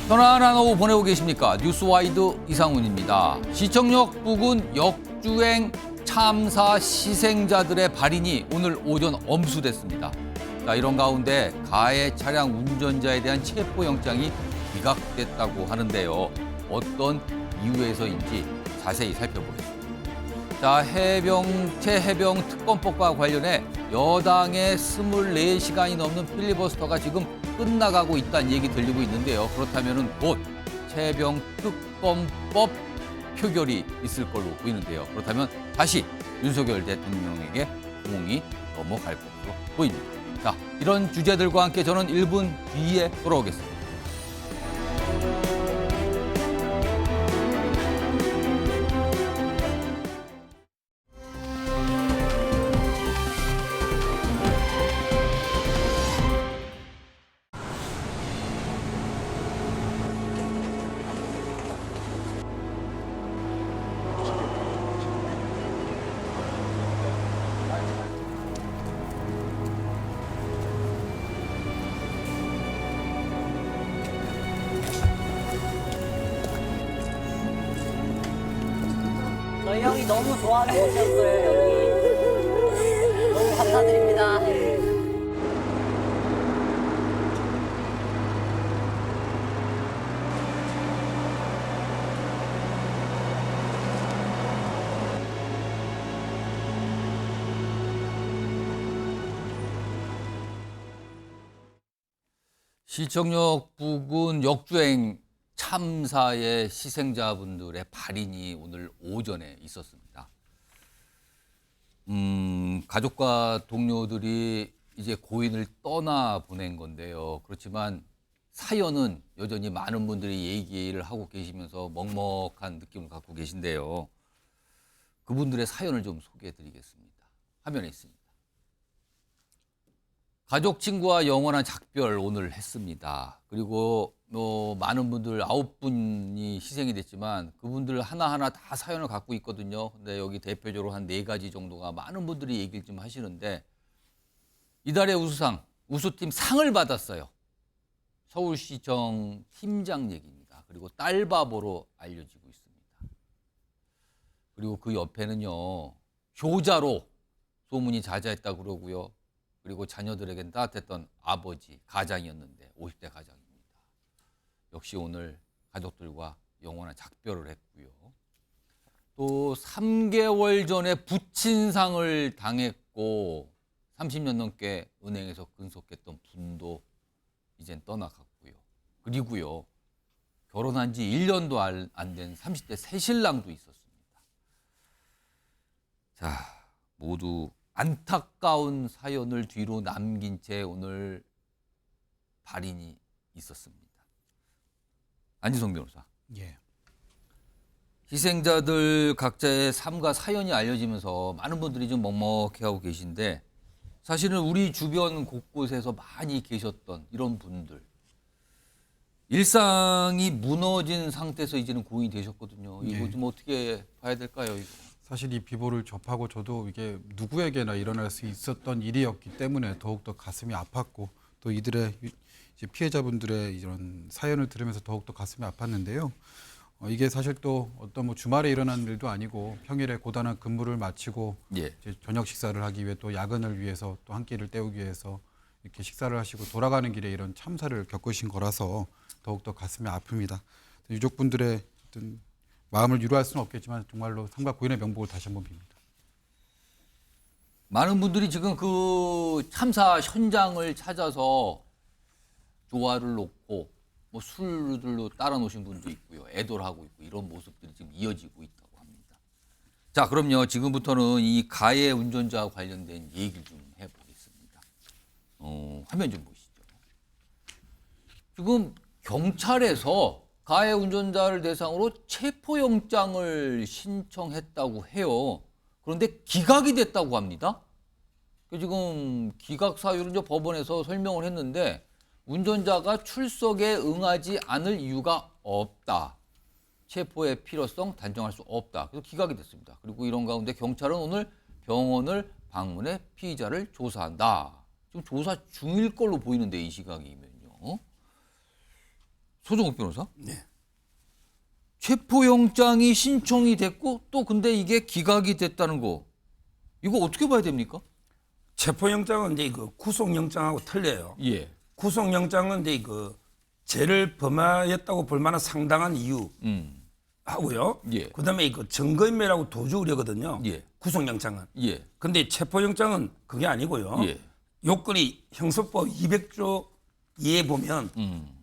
편안한 오후 보내고 계십니까? 뉴스와이드 이상훈입니다. 시청역 부근 역주행 참사 희생자들의 발인이 오늘 오전 엄수됐습니다. 자, 이런 가운데 가해 차량 운전자에 대한 체포영장이 기각됐다고 하는데요. 어떤 이유에서인지 자세히 살펴보겠습니다. 자, 해병 특검법과 관련해 여당의 24시간이 넘는 필리버스터가 지금 끝나가고 있다는 얘기 들리고 있는데요. 그렇다면 곧 해병 특검법 표결이 있을 걸로 보이는데요. 그렇다면 다시 윤석열 대통령에게 공이 넘어갈 것으로 보입니다. 자, 이런 주제들과 함께 저는 1분 뒤에 돌아오겠습니다. 저희 형이 너무 좋아하는 곳이었어요, 여기. 너무 감사드립니다. 시청역 부근 역주행 참사의 희생자분들의 발인이 오늘 오전에 있었습니다. 가족과 동료들이 이제 고인을 떠나 보낸 건데요. 그렇지만 사연은 여전히 많은 분들이 얘기를 하고 계시면서 먹먹한 느낌을 갖고 계신데요. 그분들의 사연을 좀 소개해 드리겠습니다. 화면에 있습니다. 가족 친구와 영원한 작별 오늘 했습니다. 그리고 많은 분들 9분이 희생이 됐지만 그분들 하나하나 다 사연을 갖고 있거든요. 근데 여기 대표적으로 한 4가지 정도가 많은 분들이 얘기를 좀 하시는데 이달의 우수팀 상을 받았어요. 서울시청 팀장 얘기입니다. 그리고 딸바보로 알려지고 있습니다. 그리고 그 옆에는요. 효자로 소문이 자자했다고 그러고요. 그리고 자녀들에겐 따뜻했던 아버지, 가장이었는데 50대 가장입니다. 역시 오늘 가족들과 영원한 작별을 했고요. 또 3개월 전에 부친상을 당했고 30년 넘게 은행에서 근속했던 분도 이젠 떠나갔고요. 그리고요. 결혼한 지 1년도 안 된 30대 새신랑도 있었습니다. 자, 모두 안타까운 사연을 뒤로 남긴 채 오늘 발인이 있었습니다. 안지성 변호사. 예. 희생자들 각자의 삶과 사연이 알려지면서 많은 분들이 좀 먹먹해하고 계신데 사실은 우리 주변 곳곳에서 많이 계셨던 이런 분들 일상이 무너진 상태에서 이제는 고인이 되셨거든요. 이거 예. 좀 어떻게 봐야 될까요? 이거? 사실 이 비보를 접하고 저도 이게 누구에게나 일어날 수 있었던 일이었기 때문에 더욱더 가슴이 아팠고 또 이들의 이제 피해자분들의 이런 사연을 들으면서 더욱더 가슴이 아팠는데요. 이게 사실 또 어떤 뭐 주말에 일어난 일도 아니고 평일에 고단한 근무를 마치고 예. 이제 저녁 식사를 하기 위해 또 야근을 위해서 또 한 끼를 때우기 위해서 이렇게 식사를 하시고 돌아가는 길에 이런 참사를 겪으신 거라서 더욱더 가슴이 아픕니다. 유족분들의 어떤 마음을 위로할 수는 없겠지만 정말로 삼가 고인의 명복을 다시 한번 빕니다. 많은 분들이 지금 그 참사 현장을 찾아서 조화를 놓고 뭐 술들로 따라 놓으신 분도 있고요. 애도하고 있고 이런 모습들이 지금 이어지고 있다고 합니다. 자, 그럼요. 지금부터는 이 가해 운전자와 관련된 얘기를 좀 해보겠습니다. 화면 좀 보시죠. 지금 경찰에서 가해 운전자를 대상으로 체포영장을 신청했다고 해요. 그런데 기각이 됐다고 합니다. 지금 기각 사유를 이제 법원에서 설명을 했는데 운전자가 출석에 응하지 않을 이유가 없다. 체포의 필요성 단정할 수 없다. 그래서 기각이 됐습니다. 그리고 이런 가운데 경찰은 오늘 병원을 방문해 피의자를 조사한다. 지금 조사 중일 걸로 보이는데 이 시각이면요. 소정욱 변호사? 네. 체포영장이 신청이 됐고 또 근데 이게 기각이 됐다는 거 이거 어떻게 봐야 됩니까? 체포영장은 이제 그 구속영장하고 틀려요. 예. 구속영장은 이제 그 죄를 범하였다고 볼 만한 상당한 이유 하고요. 예. 그다음에 그 증거인멸하고 도주 우려거든요. 예. 구속영장은. 예. 근데 체포영장은 그게 아니고요. 예. 요건이 형사법 200조 2에 보면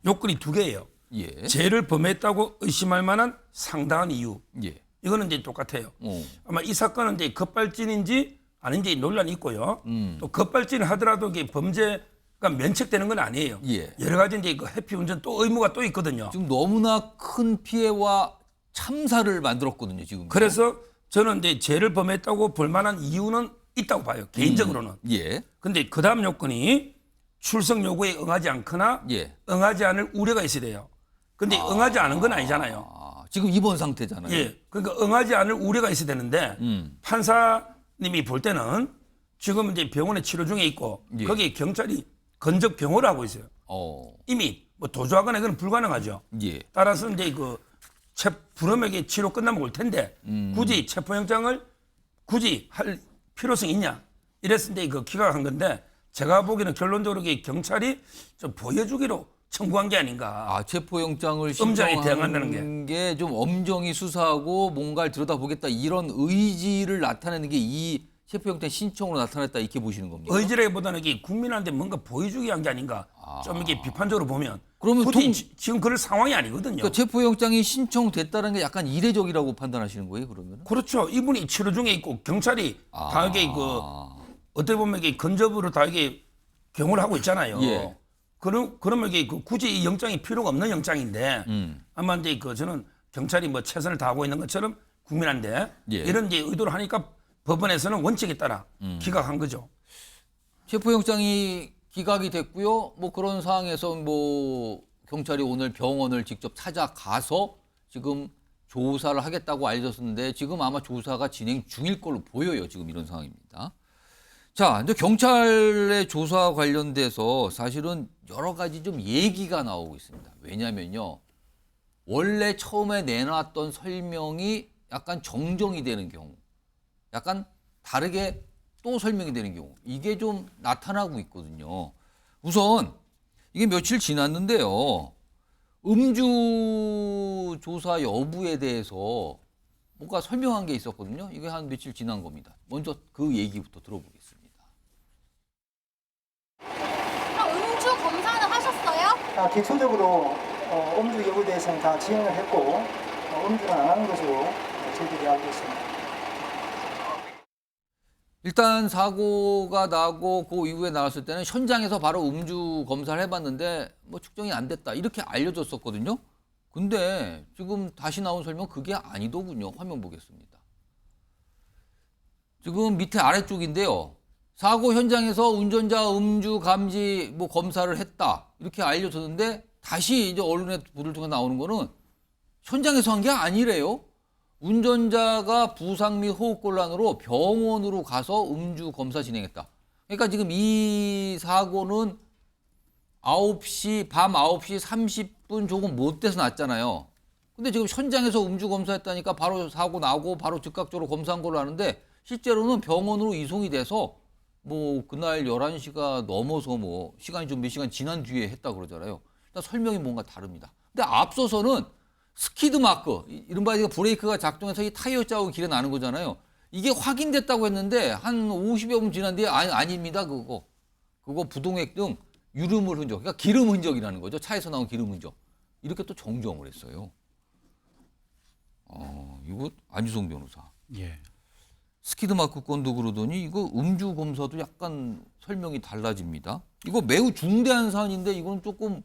요건이 두 개예요. 예. 죄를 범했다고 의심할 만한 상당한 이유. 예. 이거는 이제 똑같아요. 어. 아마 이 사건은 이제 급발진인지 아닌지 논란이 있고요. 또 급발진을 하더라도 이게 범죄가 면책되는 건 아니에요. 예. 여러 가지 이제 그 해피 운전 또 의무가 또 있거든요. 지금 너무나 큰 피해와 참사를 만들었거든요, 지금. 그래서 저는 이제 죄를 범했다고 볼 만한 이유는 있다고 봐요. 개인적으로는. 예. 근데 그 다음 요건이 출석 요구에 응하지 않거나 예. 응하지 않을 우려가 있어야 돼요. 근데 응하지 않은 건 아니잖아요. 아, 지금 입원 상태잖아요. 예. 그러니까 응하지 않을 우려가 있어야 되는데 판사님이 볼 때는 지금 이제 병원에 치료 중에 있고 예. 거기에 경찰이 건적 경호를 하고 있어요. 이미 뭐 도주하거나 이건 불가능하죠. 예. 따라서 이제 그 불험하게 치료 끝나면 올 텐데 굳이 체포영장을 굳이 할 필요성이 있냐? 이랬을 때 그 기각한 건데 제가 보기에는 결론적으로 이게 경찰이 좀 보여주기로 청구한 게 아닌가. 아, 체포영장을 엄정히 대응한다는 신청하는 게 좀 엄정히 수사하고 뭔가를 들여다보겠다 이런 의지를 나타내는 게 이 체포영장 신청으로 나타났다 이렇게 보시는 겁니까? 의지라기보다는 이게 국민한테 뭔가 보여주기 한 게 아닌가. 좀 이게 비판적으로 보면. 그러면 굳이 지금 그럴 상황이 아니거든요. 그러니까 체포영장이 신청됐다는 게 약간 이례적이라고 판단하시는 거예요, 그러면? 그렇죠. 이분이 치료 중에 있고 경찰이 다 이게 그 어떻게 보면 이게 근접으로 다 이게 경호를 하고 있잖아요. 예. 그러면 이게 그 굳이 이 영장이 필요가 없는 영장인데 아마 이제 그 저는 경찰이 뭐 최선을 다하고 있는 것처럼 국민한테 예. 이런 이제 의도를 하니까 법원에서는 원칙에 따라 기각한 거죠. 체포영장이 기각이 됐고요. 뭐 그런 상황에서 뭐 경찰이 오늘 병원을 직접 찾아가서 지금 조사를 하겠다고 알려졌는데 지금 아마 조사가 진행 중일 걸로 보여요. 지금 이런 상황입니다. 자, 이제 경찰의 조사 관련돼서 사실은 여러 가지 좀 얘기가 나오고 있습니다. 왜냐면요. 원래 처음에 내놨던 설명이 약간 정정이 되는 경우, 약간 다르게 또 설명이 되는 경우, 이게 좀 나타나고 있거든요. 우선 이게 며칠 지났는데요. 음주 조사 여부에 대해서 뭔가 설명한 게 있었거든요. 이게 한 며칠 지난 겁니다. 먼저 그 얘기부터 들어보겠습니다. 그럼 음주 검사는 하셨어요? 기초적으로 음주 여부에 대해서는 다 진행을 했고 음주는 안 하는 것으로 저희들이 알고 있습니다. 일단 사고가 나고 그 이후에 나왔을 때는 현장에서 바로 음주 검사를 해봤는데 뭐 측정이 안 됐다 이렇게 알려졌었거든요. 근데 지금 다시 나온 설명 그게 아니더군요. 화면 보겠습니다. 지금 밑에 아래쪽인데요. 사고 현장에서 운전자 음주 감지 뭐 검사를 했다 이렇게 알려졌는데 다시 이제 언론에 보도를 통해 나오는 거는 현장에서 한 게 아니래요. 운전자가 부상 및 호흡곤란으로 병원으로 가서 음주 검사 진행했다. 그러니까 지금 이 사고는 밤 9시 30분 조금 못 돼서 났잖아요. 근데 지금 현장에서 음주 검사했다니까 바로 사고 나고 바로 즉각적으로 검사한 걸로 아는데 실제로는 병원으로 이송이 돼서 뭐 그날 11시가 넘어서 뭐 시간이 좀 몇 시간 지난 뒤에 했다 그러잖아요. 일단 설명이 뭔가 다릅니다. 근데 앞서서는 스키드 마크, 이른바 브레이크가 작동해서 이 타이어 자국이 길에 나는 거잖아요. 이게 확인됐다고 했는데 한 50여 분 지난 뒤에 아닙니다. 그거 부동액 등 유름물 흔적, 그러니까 기름 흔적이라는 거죠. 차에서 나온 기름 흔적. 이렇게 또 정정을 했어요. 이거 안유성 변호사. 예. 스키드 마크 건도 그러더니 이거 음주 검사도 약간 설명이 달라집니다. 이거 매우 중대한 사안인데 이건 조금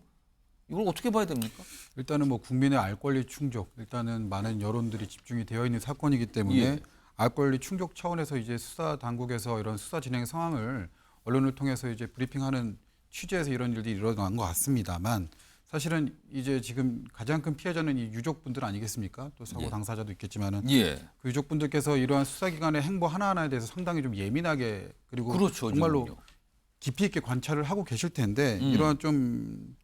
이걸 어떻게 봐야 됩니까? 일단은 뭐 국민의 알 권리 충족, 일단은 많은 여론들이 집중이 되어 있는 사건이기 때문에 예. 알 권리 충족 차원에서 이제 수사 당국에서 이런 수사 진행 상황을 언론을 통해서 이제 브리핑하는 취재에서 이런 일들이 일어난 것 같습니다만 사실은 이제 지금 가장 큰 피해자는 이 유족분들 아니겠습니까? 또 사고 예. 당사자도 있겠지만은 예. 그 유족분들께서 이러한 수사기관의 행보 하나하나에 대해서 상당히 좀 예민하게 그리고 그렇죠. 정말로 지금요. 깊이 있게 관찰을 하고 계실 텐데 이러한 좀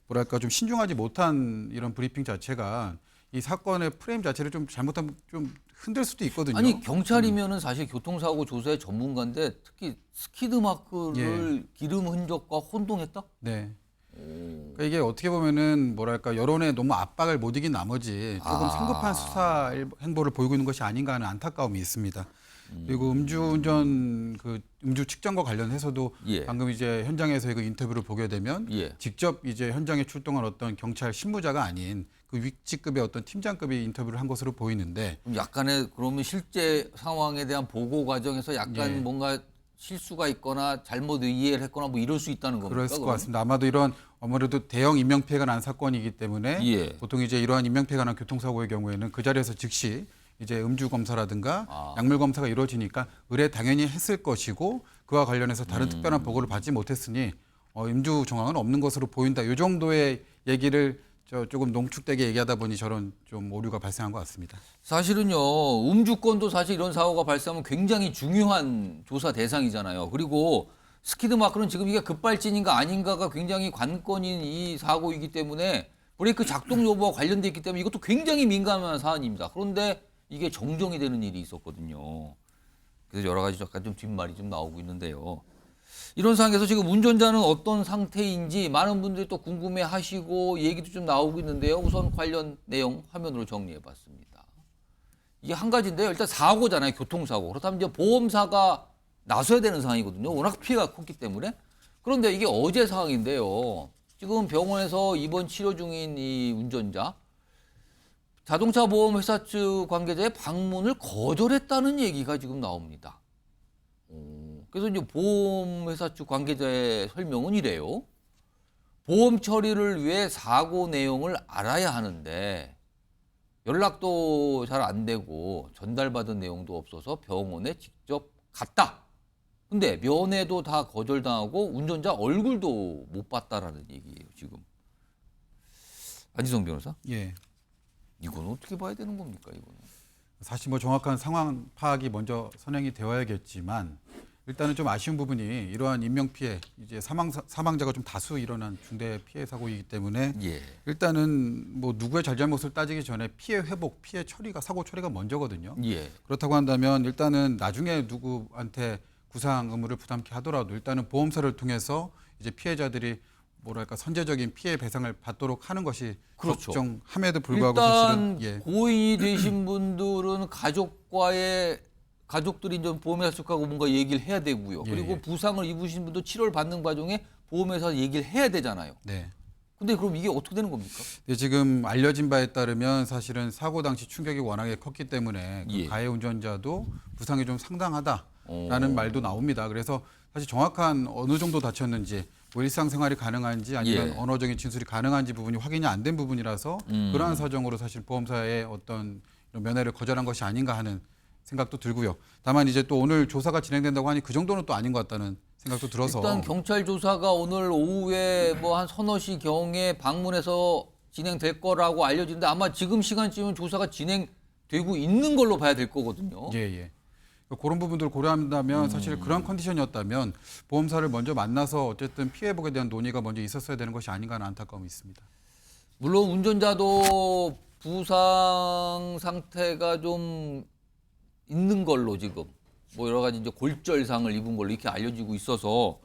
뭐랄까 좀 신중하지 못한 이런 브리핑 자체가 이 사건의 프레임 자체를 좀 잘못하면 좀 흔들 수도 있거든요. 아니 경찰이면은 사실 교통사고 조사의 전문가인데 특히 스키드 마크를 기름 흔적과 혼동했다? 네. 그러니까 이게 어떻게 보면은 뭐랄까 여론에 너무 압박을 못 이긴 나머지 조금 성급한 수사 행보를 보이고 있는 것이 아닌가 하는 안타까움이 있습니다. 그리고 음주운전 그 음주 측정과 관련해서도 예. 방금 이제 현장에서의 그 인터뷰를 보게 되면 예. 직접 이제 현장에 출동한 어떤 경찰 신무자가 아닌 그 윗직급의 어떤 팀장급이 인터뷰를 한 것으로 보이는데 그럼 약간의 그러면 실제 상황에 대한 보고 과정에서 약간 예. 뭔가 실수가 있거나 잘못 이해를 했거나 뭐 이럴 수 있다는 겁니까? 그랬을 것 그러면? 같습니다. 아마도 이런 아무래도 대형 인명피해가 난 사건이기 때문에 예. 보통 이제 이러한 인명피해가 난 교통사고의 경우에는 그 자리에서 즉시 이제 음주 검사라든가 아. 약물 검사가 이루어지니까 의뢰 당연히 했을 것이고 그와 관련해서 다른 특별한 보고를 받지 못했으니 음주 정황은 없는 것으로 보인다. 이 정도의 얘기를 조금 농축되게 얘기하다 보니 저런 좀 오류가 발생한 것 같습니다. 사실은요, 음주권도 사실 이런 사고가 발생하면 굉장히 중요한 조사 대상이잖아요. 그리고 스키드 마크는 지금 이게 급발진인가 아닌가가 굉장히 관건인 이 사고이기 때문에 브레이크 작동 여부와 관련돼 있기 때문에 이것도 굉장히 민감한 사안입니다. 그런데 이게 정정이 되는 일이 있었거든요. 그래서 여러 가지 약간 좀 뒷말이 좀 나오고 있는데요. 이런 상황에서 지금 운전자는 어떤 상태인지 많은 분들이 또 궁금해 하시고 얘기도 좀 나오고 있는데요. 우선 관련 내용 화면으로 정리해 봤습니다. 이게 한 가지인데요. 일단 사고잖아요. 교통사고. 그렇다면 이제 보험사가 나서야 되는 상황이거든요. 워낙 피해가 컸기 때문에. 그런데 이게 어제 상황인데요. 지금 병원에서 입원 치료 중인 이 운전자. 자동차 보험 회사 측 관계자의 방문을 거절했다는 얘기가 지금 나옵니다. 그래서 이제 보험회사 측 관계자의 설명은 이래요. 보험 처리를 위해 사고 내용을 알아야 하는데 연락도 잘 안 되고 전달받은 내용도 없어서 병원에 직접 갔다. 근데 면회도 다 거절당하고 운전자 얼굴도 못 봤다라는 얘기예요, 지금. 안지성 변호사? 예. 이건 어떻게 봐야 되는 겁니까, 이거는? 사실 뭐 정확한 상황 파악이 먼저 선행이 되어야겠지만 일단은 좀 아쉬운 부분이 이러한 인명피해, 이제 사망자가 좀 다수 일어난 중대 피해 사고이기 때문에 예. 일단은 뭐 누구의 잘잘못을 따지기 전에 피해 회복, 피해 처리가 사고 처리가 먼저거든요. 예. 그렇다고 한다면 일단은 나중에 누구한테 구상 의무를 부담케 하더라도 일단은 보험사를 통해서 이제 피해자들이 뭐랄까 선제적인 피해 배상을 받도록 하는 것이 그렇죠. 적정함에도 불구하고 일단 사실은 예. 고인이 되신 분들은 가족들이 좀 보험회사 측하고 뭔가 얘기를 해야 되고요. 예, 그리고 예. 부상을 입으신 분도 치료를 받는 과정에 보험회사 얘기를 해야 되잖아요. 네. 근데 그럼 이게 어떻게 되는 겁니까? 네, 지금 알려진 바에 따르면 사실은 사고 당시 충격이 워낙에 컸기 때문에 그 예. 가해 운전자도 부상이 좀 상당하다라는 말도 나옵니다. 그래서 사실 정확한 어느 정도 다쳤는지 뭐 일상생활이 가능한지 아니면 예. 언어적인 진술이 가능한지 부분이 확인이 안 된 부분이라서 그러한 사정으로 사실 보험사의 어떤 이런 면회를 거절한 것이 아닌가 하는 생각도 들고요. 다만 이제 또 오늘 조사가 진행된다고 하니 그 정도는 또 아닌 것 같다는 생각도 들어서 일단 경찰 조사가 오늘 오후에 뭐 한 서너 시 경에 방문해서 진행될 거라고 알려지는데 아마 지금 시간쯤은 조사가 진행되고 있는 걸로 봐야 될 거거든요. 예, 예. 그런 부분들을 고려한다면 사실 그런 컨디션이었다면 보험사를 먼저 만나서 어쨌든 피해 회복에 대한 논의가 먼저 있었어야 되는 것이 아닌가 하는 안타까움이 있습니다. 물론 운전자도 부상 상태가 좀 있는 걸로 지금 뭐 여러 가지 이제 골절상을 입은 걸로 이렇게 알려지고 있어서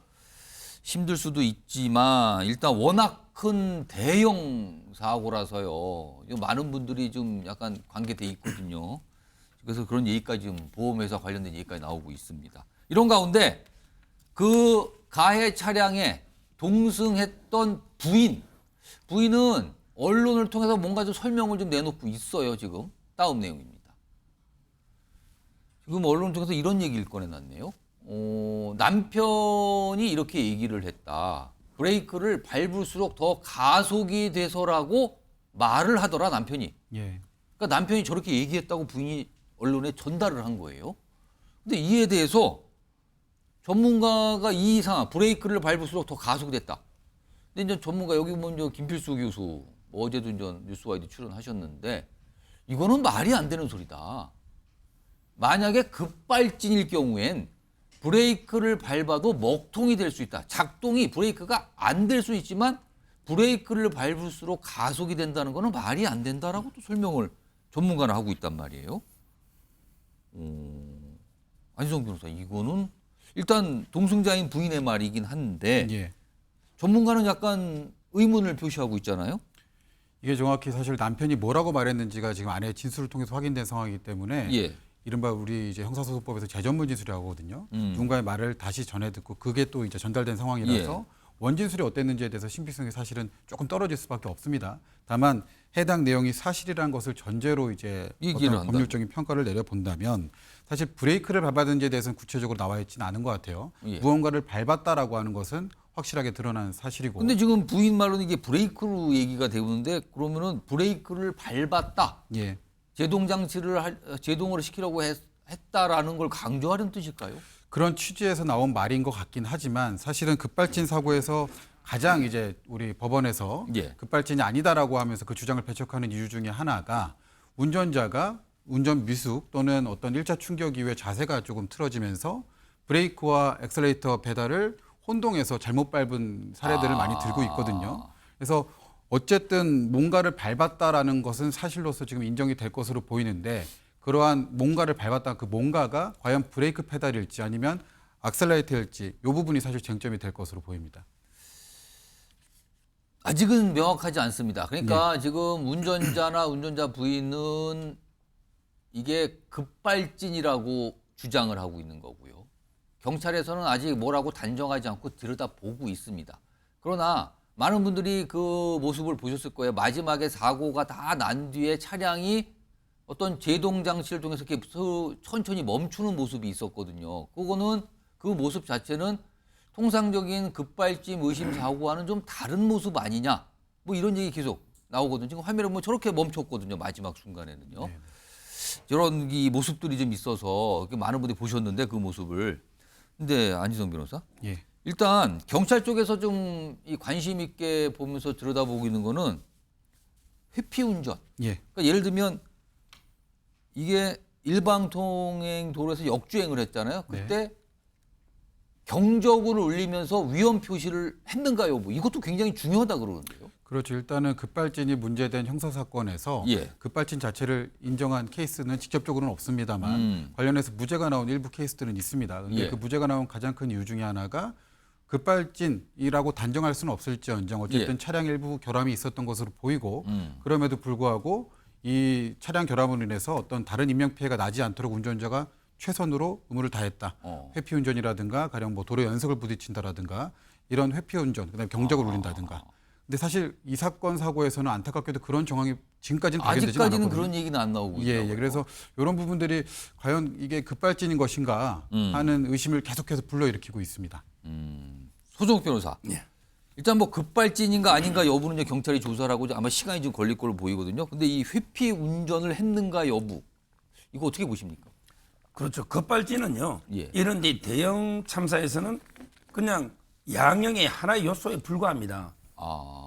힘들 수도 있지만 일단 워낙 큰 대형 사고라서요. 이거 많은 분들이 좀 약간 관계돼 있거든요. 그래서 그런 얘기까지 지금 보험회사 관련된 얘기까지 나오고 있습니다. 이런 가운데 그 가해 차량에 동승했던 부인은 언론을 통해서 뭔가 좀 설명을 좀 내놓고 있어요. 지금 다음 내용입니다. 지금 언론을 통해서 이런 얘기를 꺼내놨네요. 남편이 이렇게 얘기를 했다. 브레이크를 밟을수록 더 가속이 돼서라고 말을 하더라, 남편이. 예. 그러니까 남편이 저렇게 얘기했다고 부인이 언론에 전달을 한 거예요. 근데 이에 대해서 전문가가 이 상황, 브레이크를 밟을수록 더 가속됐다. 근데 이제 전문가 여기 보면 김필수 교수 어제도 이제 뉴스와이드 출연하셨는데 이거는 말이 안 되는 소리다. 만약에 급발진일 경우엔 브레이크를 밟아도 먹통이 될 수 있다. 작동이 브레이크가 안 될 수 있지만 브레이크를 밟을수록 가속이 된다는 거는 말이 안 된다라고 또 설명을 전문가는 하고 있단 말이에요. 안희정 변호사, 이거는 일단 동승자인 부인의 말이긴 한데 예. 전문가는 약간 의문을 표시하고 있잖아요. 이게 정확히 사실 남편이 뭐라고 말했는지가 지금 아내의 진술을 통해서 확인된 상황이기 때문에 예. 이른바 우리 이제 형사소송법에서 재전문 진술이라고 하거든요. 누군가의 말을 다시 전해 듣고 그게 또 이제 전달된 상황이라서 원진술이 어땠는지에 대해서 신빙성이 사실은 조금 떨어질 수밖에 없습니다. 다만 해당 내용이 사실이라는 것을 전제로 이제 얘기를 어떤 한다면. 법률적인 평가를 내려본다면 사실 브레이크를 밟았는지에 대해서는 구체적으로 나와 있지는 않은 것 같아요. 예. 무언가를 밟았다라고 하는 것은 확실하게 드러난 사실이고. 근데 지금 부인 말로는 이게 브레이크로 얘기가 되고 있는데 그러면은 브레이크를 밟았다. 예. 제동 장치를 제동으로 시키려고 했다라는 걸 강조하는 뜻일까요? 그런 취지에서 나온 말인 것 같긴 하지만 사실은 급발진 사고에서 가장 이제 우리 법원에서 예. 급발진이 아니다라고 하면서 그 주장을 배척하는 이유 중에 하나가 운전자가 운전 미숙 또는 어떤 1차 충격 이후에 자세가 조금 틀어지면서 브레이크와 엑셀레이터 페달을 혼동해서 잘못 밟은 사례들을 많이 들고 있거든요. 그래서 어쨌든 뭔가를 밟았다라는 것은 사실로서 지금 인정이 될 것으로 보이는데 그러한 뭔가를 밟았다 그 뭔가가 과연 브레이크 페달일지 아니면 악셀레이터일지 이 부분이 사실 쟁점이 될 것으로 보입니다. 아직은 명확하지 않습니다. 그러니까 지금 운전자나 운전자 부인은 이게 급발진이라고 주장을 하고 있는 거고요. 경찰에서는 아직 뭐라고 단정하지 않고 들여다보고 있습니다. 그러나 많은 분들이 그 모습을 보셨을 거예요. 마지막에 사고가 다 난 뒤에 차량이 어떤 제동 장치를 통해서 이렇게 천천히 멈추는 모습이 있었거든요. 그거는 그 모습 자체는 통상적인 급발진 의심 사고와는 좀 다른 모습 아니냐. 뭐 이런 얘기 계속 나오거든요. 지금 화면에 보면 저렇게 멈췄거든요. 마지막 순간에는요. 이런 이 모습들이 좀 있어서 많은 분들이 보셨는데 그 모습을. 근데 안희정 변호사? 예. 일단 경찰 쪽에서 좀 이 관심 있게 보면서 들여다보고 있는 거는 회피운전. 예. 그러니까 예를 들면 이게 일방통행 도로에서 역주행을 했잖아요. 그때 경적을 울리면서 위험 표시를 했는가 여부 이것도 굉장히 중요하다 그러는데요. 그렇죠. 일단은 급발진이 문제된 형사사건에서 예. 급발진 자체를 인정한 케이스는 직접적으로는 없습니다만 관련해서 무죄가 나온 일부 케이스들은 있습니다. 그런데 예. 그 무죄가 나온 가장 큰 이유 중에 하나가 급발진이라고 단정할 수는 없을지언정 어쨌든 예. 차량 일부 결함이 있었던 것으로 보이고 그럼에도 불구하고 이 차량 결함으로 인해서 어떤 다른 인명피해가 나지 않도록 운전자가 최선으로 의무를 다했다. 회피운전이라든가 가령 뭐 도로 연석을 부딪힌다라든가 이런 회피운전, 그다음에 경적을 울린다든가. 근데 사실 이 사건 사고에서는 안타깝게도 그런 정황이 지금까지는 발견되지 않았거든요. 아직까지는 그런 얘기는 안 나오고 예, 있다고요. 예. 그래서 이런 부분들이 과연 이게 급발진인 것인가 하는 의심을 계속해서 불러일으키고 있습니다. 소정욱 변호사. 예. 일단 뭐 급발진인가 아닌가 여부는 이제 경찰이 조사를 하고 아마 시간이 좀 걸릴 걸로 보이거든요. 근데 이 회피 운전을 했는가 여부 이거 어떻게 보십니까? 그렇죠. 급발진은요. 예. 이런 데 대형 참사에서는 그냥 양형의 하나의 요소에 불과합니다.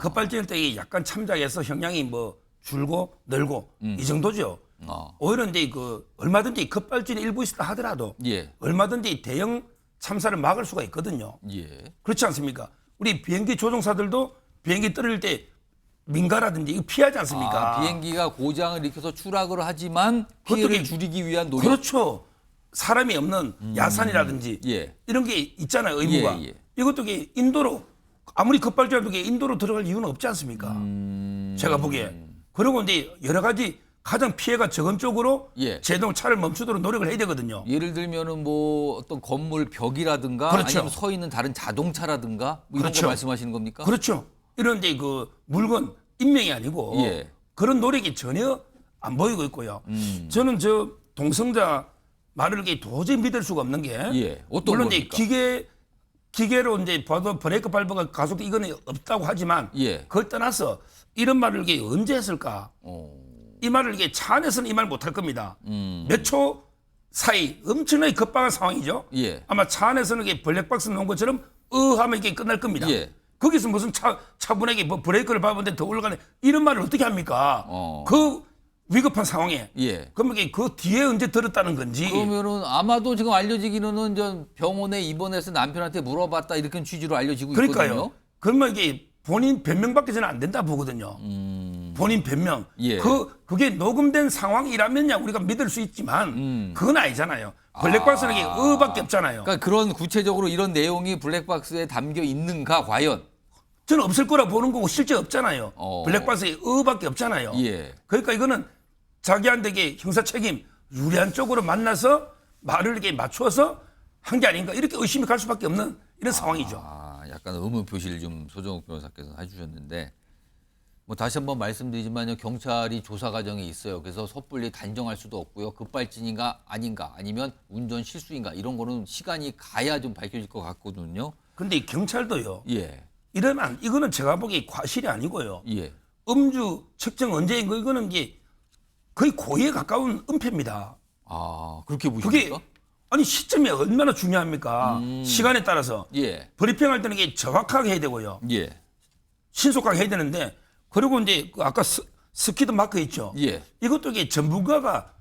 급발진일 때 이게 약간 참작해서 형량이 뭐 줄고 늘고 이 정도죠. 오히려 이제 그 얼마든지 급발진이 일부 있다 하더라도 예. 얼마든지 대형 참사를 막을 수가 있거든요. 예. 그렇지 않습니까? 우리 비행기 조종사들도 비행기 떨어질 때 민가라든지 이거 피하지 않습니까? 비행기가 고장을 일으켜서 추락을 하지만 피해를 줄이기 위한 노력. 그렇죠. 사람이 없는 야산이라든지 예. 이런 게 있잖아요. 의무가. 예, 예. 이것도 이게 인도로 아무리 급발진해도 이게 인도로 들어갈 이유는 없지 않습니까? 제가 보기에. 그리고 이제 여러 가지 가장 피해가 적은 쪽으로 예. 제동차를 멈추도록 노력을 해야 되거든요. 예를 들면은 뭐 어떤 건물 벽이라든가 그렇죠. 아니면 서 있는 다른 자동차라든가 뭐 이런 그렇죠. 거 말씀하시는 겁니까? 그렇죠. 이런 이제 그 물건 인명이 아니고 예. 그런 노력이 전혀 안 보이고 있고요. 저는 저 동성자 말을 이렇게 도저히 믿을 수가 없는 게 예. 어떤 물론 겁니까? 이제 기계로 이제 봐도 브레이크 밟아가 가속도 이거는 없다고 하지만 예. 그걸 떠나서 이런 말을 이게 언제 했을까? 이 말을 이게 차 안에서는 이 말 못 할 겁니다. 몇 초 사이 엄청나게 급박한 상황이죠. 예. 아마 차 안에서는 이게 블랙박스 놓은 것처럼 하면 이게 끝날 겁니다. 예. 거기서 무슨 차분하게 뭐 브레이크를 밟았는데 더 올라가네 이런 말을 어떻게 합니까? 그 위급한 상황에. 예. 그러면 이게 그 뒤에 언제 들었다는 건지. 그러면은 아마도 지금 알려지기로는 저 병원에 입원해서 남편한테 물어봤다 이렇게 취지로 알려지고 있거든요. 그러니까요. 그러면 이게 본인 변명밖에 저는 안 된다 보거든요. 본인 변명. 예. 그게 녹음된 상황이라면야 우리가 믿을 수 있지만 그건 아니잖아요. 블랙박스는 게 의밖에 없잖아요. 그러니까 그런 구체적으로 이런 내용이 블랙박스에 담겨 있는가 과연? 저는 없을 거라 보는 거고 실제 없잖아요. 블랙박스에 의밖에 없잖아요. 예. 그러니까 이거는 자기한테 이게 형사 책임 유리한 쪽으로 만나서 말을 이렇게 맞추어서 한 게 아닌가 이렇게 의심이 갈 수밖에 없는 이런 상황이죠. 약간 의문 표시를 좀 소정욱 변호사께서 해주셨는데 뭐 다시 한번 말씀드리지만요, 경찰이 조사 과정에 있어요. 그래서 섣불리 단정할 수도 없고요. 급발진인가 아닌가 아니면 운전 실수인가 이런 거는 시간이 가야 좀 밝혀질 것 같거든요. 근데 이 경찰도요. 예, 이러면 이거는 제가 보기에 과실이 아니고요. 예. 음주 측정 언제인 거 이거는 이게 거의 고의에 가까운 은폐입니다. 그렇게 그게 보십니까? 아니 시점이 얼마나 중요합니까? 시간에 따라서 예, 브리핑할 때는 이게 정확하게 해야 되고요. 예, 신속하게 해야 되는데 그리고 이제 그 아까 스키드 마크 있죠. 예. 이것도 이게 전문가가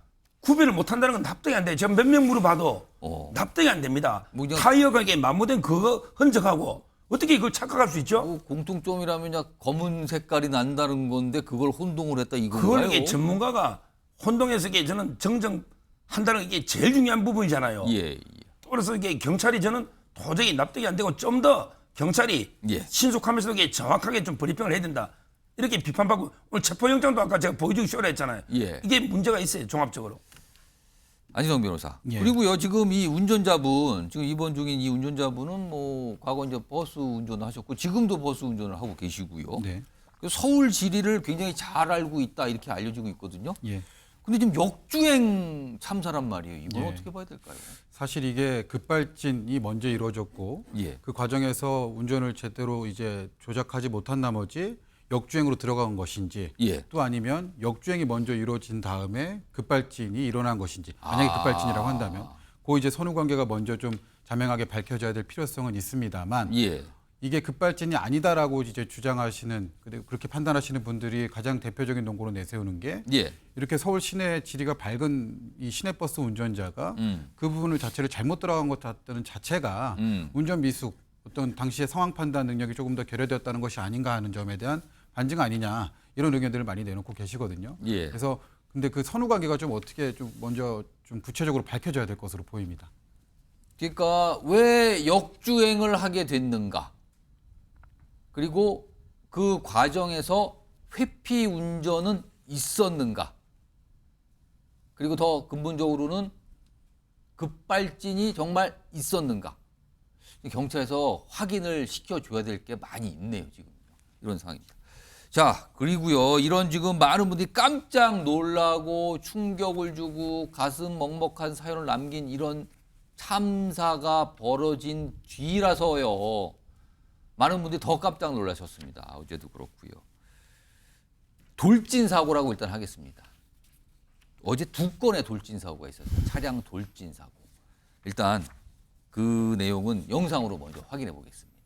구별을 못한다는 건 납득이 안 돼요. 제가 몇 명 물어봐도 납득이 안 됩니다. 뭐 그냥- 타이어가 이게 마모된 그거 흔적하고 어떻게 이걸 착각할 수 있죠? 뭐 공통점이라면 그냥 검은 색깔이 난다는 건데 그걸 혼동을 했다 그걸 이건가요? 이게 전문가가 혼동해서 이게 저는 정정한다는 게 제일 중요한 부분이잖아요. 예, 예. 그래서 이게 경찰이 저는 도저히 납득이 안 되고 좀 더 경찰이 예. 신속하면서도 이게 정확하게 좀 브리핑을 해야 된다. 이렇게 비판받고 오늘 체포영장도 아까 제가 보여주기 쇼라 했잖아요. 예. 이게 문제가 있어요. 종합적으로. 안희정 변호사. 예. 그리고요, 지금 이 운전자분, 지금 입원 중인 이 운전자분은 뭐 과거 이제 버스 운전을 하셨고 지금도 버스 운전을 하고 계시고요. 네. 그래서 서울 지리를 굉장히 잘 알고 있다 이렇게 알려지고 있거든요. 예. 근데 지금 역주행 참사란 말이에요. 이건 예. 어떻게 봐야 될까요? 사실 이게 급발진이 먼저 이루어졌고 예. 그 과정에서 운전을 제대로 이제 조작하지 못한 나머지 역주행으로 들어간 것인지 예. 또 아니면 역주행이 먼저 이루어진 다음에 급발진이 일어난 것인지 만약에 급발진이라고 한다면 그 이제 선후 관계가 먼저 좀 자명하게 밝혀져야 될 필요성은 있습니다만 예. 이게 급발진이 아니다라고 이제 주장하시는 그렇게 판단하시는 분들이 가장 대표적인 논거로 내세우는 게 예. 이렇게 서울 시내 지리가 밝은 이 시내버스 운전자가 그 부분을 자체를 잘못 들어간 것 같다는 자체가 운전 미숙 어떤 당시의 상황 판단 능력이 조금 더 결여되었다는 것이 아닌가 하는 점에 대한 반증 아니냐 이런 의견들을 많이 내놓고 계시거든요. 예. 그래서 근데 그 선후 관계가 좀 어떻게 좀 먼저 좀 구체적으로 밝혀져야 될 것으로 보입니다. 그러니까 왜 역주행을 하게 됐는가? 그리고 그 과정에서 회피 운전은 있었는가? 그리고 더 근본적으로는 급발진이 정말 있었는가? 경찰에서 확인을 시켜줘야 될 게 많이 있네요, 지금. 이런 상황입니다. 자, 그리고요, 이런 지금 많은 분들이 깜짝 놀라고 충격을 주고 가슴 먹먹한 사연을 남긴 이런 참사가 벌어진 뒤라서요. 많은 분들이 더 깜짝 놀라셨습니다. 어제도 그렇고요. 돌진 사고라고 일단 하겠습니다. 어제 2건의 돌진 사고가 있었어요. 차량 돌진 사고. 일단 그 내용은 영상으로 먼저 확인해 보겠습니다.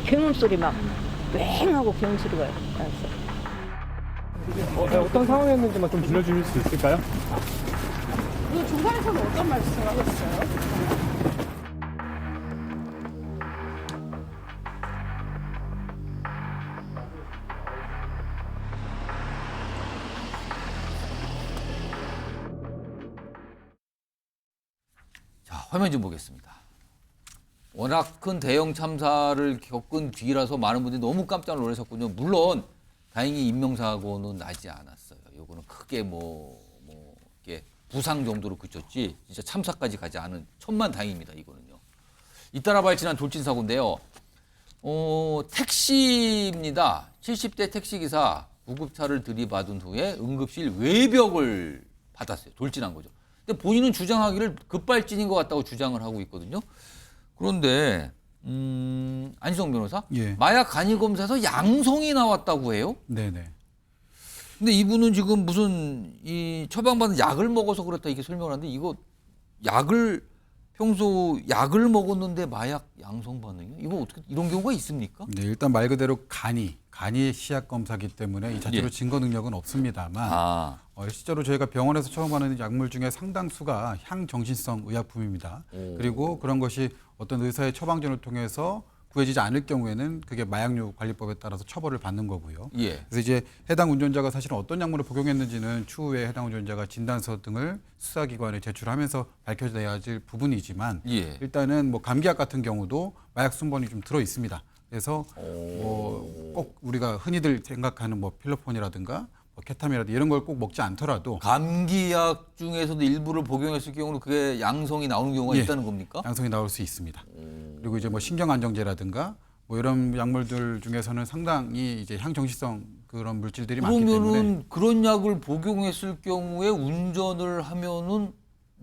경음 소리 막 왱하고 경음 소리가 났어. 어떤 상황이었는지만 좀 들려주실 수 있을까요? 그 중간에서는 어떤 말씀을 하셨어요? 자, 화면 좀 보겠습니다. 워낙 큰 대형 참사를 겪은 뒤라서 많은 분들이 너무 깜짝 놀라셨군요. 물론 다행히 인명사고는 나지 않았어요. 요거는 크게 이렇게 부상 정도로 그쳤지 진짜 참사까지 가지 않은 천만다행입니다. 이거는요. 잇따라 발진한 돌진 사고인데요. 택시입니다. 70대 택시기사 구급차를 들이받은 후에 응급실 외벽을 받았어요. 돌진한 거죠. 근데 본인은 주장하기를 급발진인 것 같다고 주장을 하고 있거든요. 그런데 안희정 변호사, 예. 마약 간이 검사에서 양성이 나왔다고 해요. 네네. 근데 이분은 지금 무슨 이 처방받은 약을 먹어서 그렇다 이렇게 설명을 하는데 이거 약을 평소 약을 먹었는데 마약 양성 반응이요? 이거 어떻게 이런 경우가 있습니까? 네, 일단 말 그대로 간이 시약 검사기 때문에 이 자체로 예. 증거 능력은 없습니다만 아, 실제로 저희가 병원에서 처방하는 약물 중에 상당수가 향정신성 의약품입니다. 그리고 그런 것이 어떤 의사의 처방전을 통해서 구해지지 않을 경우에는 그게 마약류 관리법에 따라서 처벌을 받는 거고요. 예. 그래서 이제 해당 운전자가 사실은 어떤 약물을 복용했는지는 추후에 해당 운전자가 진단서 등을 수사기관에 제출하면서 밝혀져야 할 부분이지만 예. 일단은 뭐 감기약 같은 경우도 마약 순번이 좀 들어 있습니다. 그래서 뭐 꼭 우리가 흔히들 생각하는 뭐 필로폰이라든가 뭐 케타민이라든가 이런 걸 꼭 먹지 않더라도 감기약 중에서도 일부를 복용했을 경우는 그게 양성이 나오는 경우가 예. 있다는 겁니까? 양성이 나올 수 있습니다. 그리고 이제 뭐 신경안정제라든가 뭐 이런 약물들 중에서는 상당히 이제 향정신성 그런 물질들이 많기 때문에 그러면은 그런 약을 복용했을 경우에 운전을 하면은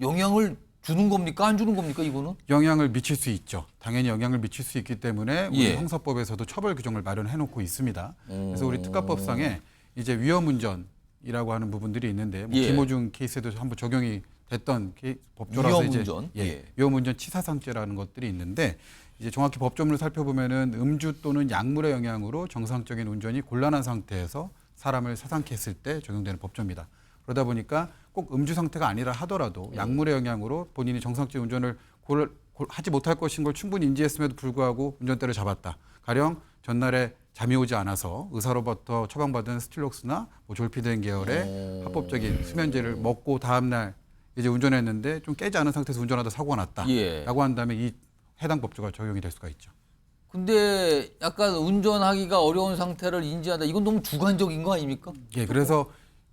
영향을 주는 겁니까? 안 주는 겁니까? 이거는? 영향을 미칠 수 있죠. 당연히 영향을 미칠 수 있기 때문에 우리 예. 형사법에서도 처벌 규정을 마련해 놓고 있습니다. 그래서 우리 특가법상에 이제 위험운전이라고 하는 부분들이 있는데 뭐 예. 김호중 케이스에도 한번 적용이 됐던 법조라서 위험운전? 이제 예. 위험운전 치사상죄라는 것들이 있는데 이제 정확히 법조문을 살펴보면은 음주 또는 약물의 영향으로 정상적인 운전이 곤란한 상태에서 사람을 사상케 했을 때 적용되는 법조입니다. 그러다 보니까 꼭 음주 상태가 아니라 하더라도 약물의 영향으로 본인이 정상적인 운전을 하지 못할 것인 걸 충분히 인지했음에도 불구하고 운전대를 잡았다. 가령 전날에 잠이 오지 않아서 의사로부터 처방받은 스틸록스나 뭐 졸피덴 계열의 합법적인 수면제를 먹고 다음날 이제 운전했는데 좀 깨지 않은 상태에서 운전하다 사고가 났다라고 예. 한다면 이 해당 법조가 적용이 될 수가 있죠. 근데 약간 운전하기가 어려운 상태를 인지한다. 이건 너무 주관적인 거 아닙니까? 예, 그래서